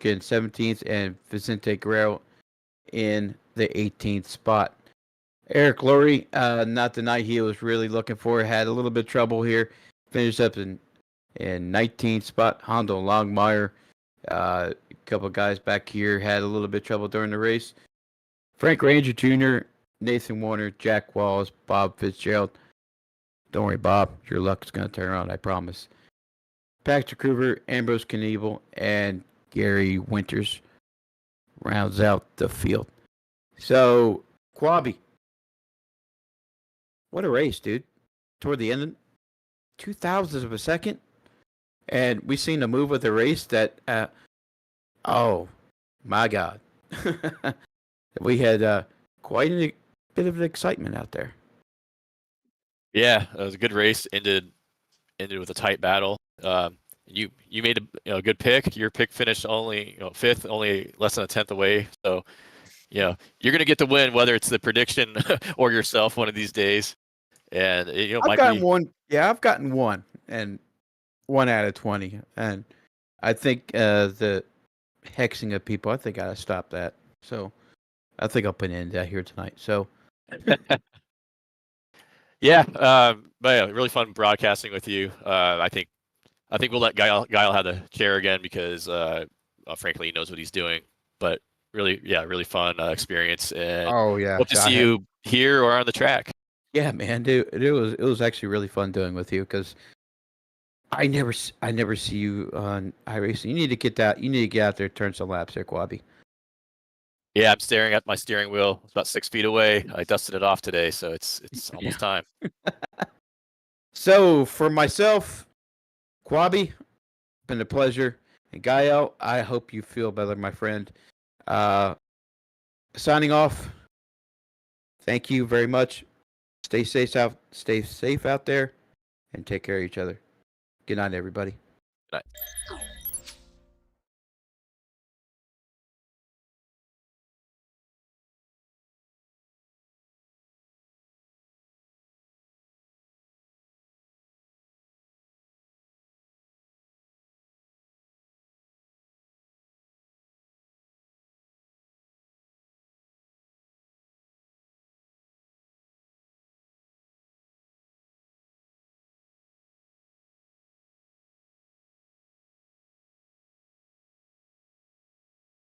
in 17th, and Vicente Guerrero in the 18th spot. Eric Lurie, not the night he was really looking for. Had a little bit of trouble here. Finished up in 19th spot. Hondo Longmire, a couple of guys back here had a little bit of trouble during the race. Frank Ranger Jr., Nathan Warner, Jack Wallace, Bob Fitzgerald. Don't worry, Bob. Your luck's going to turn around, I promise. Patrick Kruger, Ambrose Knievel, and Gary Winters rounds out the field. So, Quabi, what a race, dude. Toward the end, 2,000ths of a second. And we seen a move of the race that, oh, my God. We had quite a bit of excitement out there. Yeah, it was a good race. Ended with a tight battle. You made a good pick. Your pick finished only fifth, only less than a tenth away. So, you're gonna get the win, whether it's the prediction or yourself one of these days. And I've gotten one. Yeah, I've gotten one, and 1 out of 20. And I think the hexing of people, I think I gotta stop that. So I think I'll put an end to that here tonight. So. Yeah, but yeah, really fun broadcasting with you. I think we'll let Guile have the chair again because frankly he knows what he's doing. But really fun experience. And Oh yeah, hope to see you here or on the track. Yeah, man, dude, it was actually really fun doing with you because I never see you on iRacing. You need to get that. You need to get out there, turn some laps there, Quabi. Yeah, I'm staring at my steering wheel. It's about 6 feet away. I dusted it off today, so it's almost time. So for myself, Quabi, been a pleasure. And Gael, I hope you feel better, my friend. Signing off. Thank you very much. Stay safe out there, and take care of each other. Good night, everybody. Good night.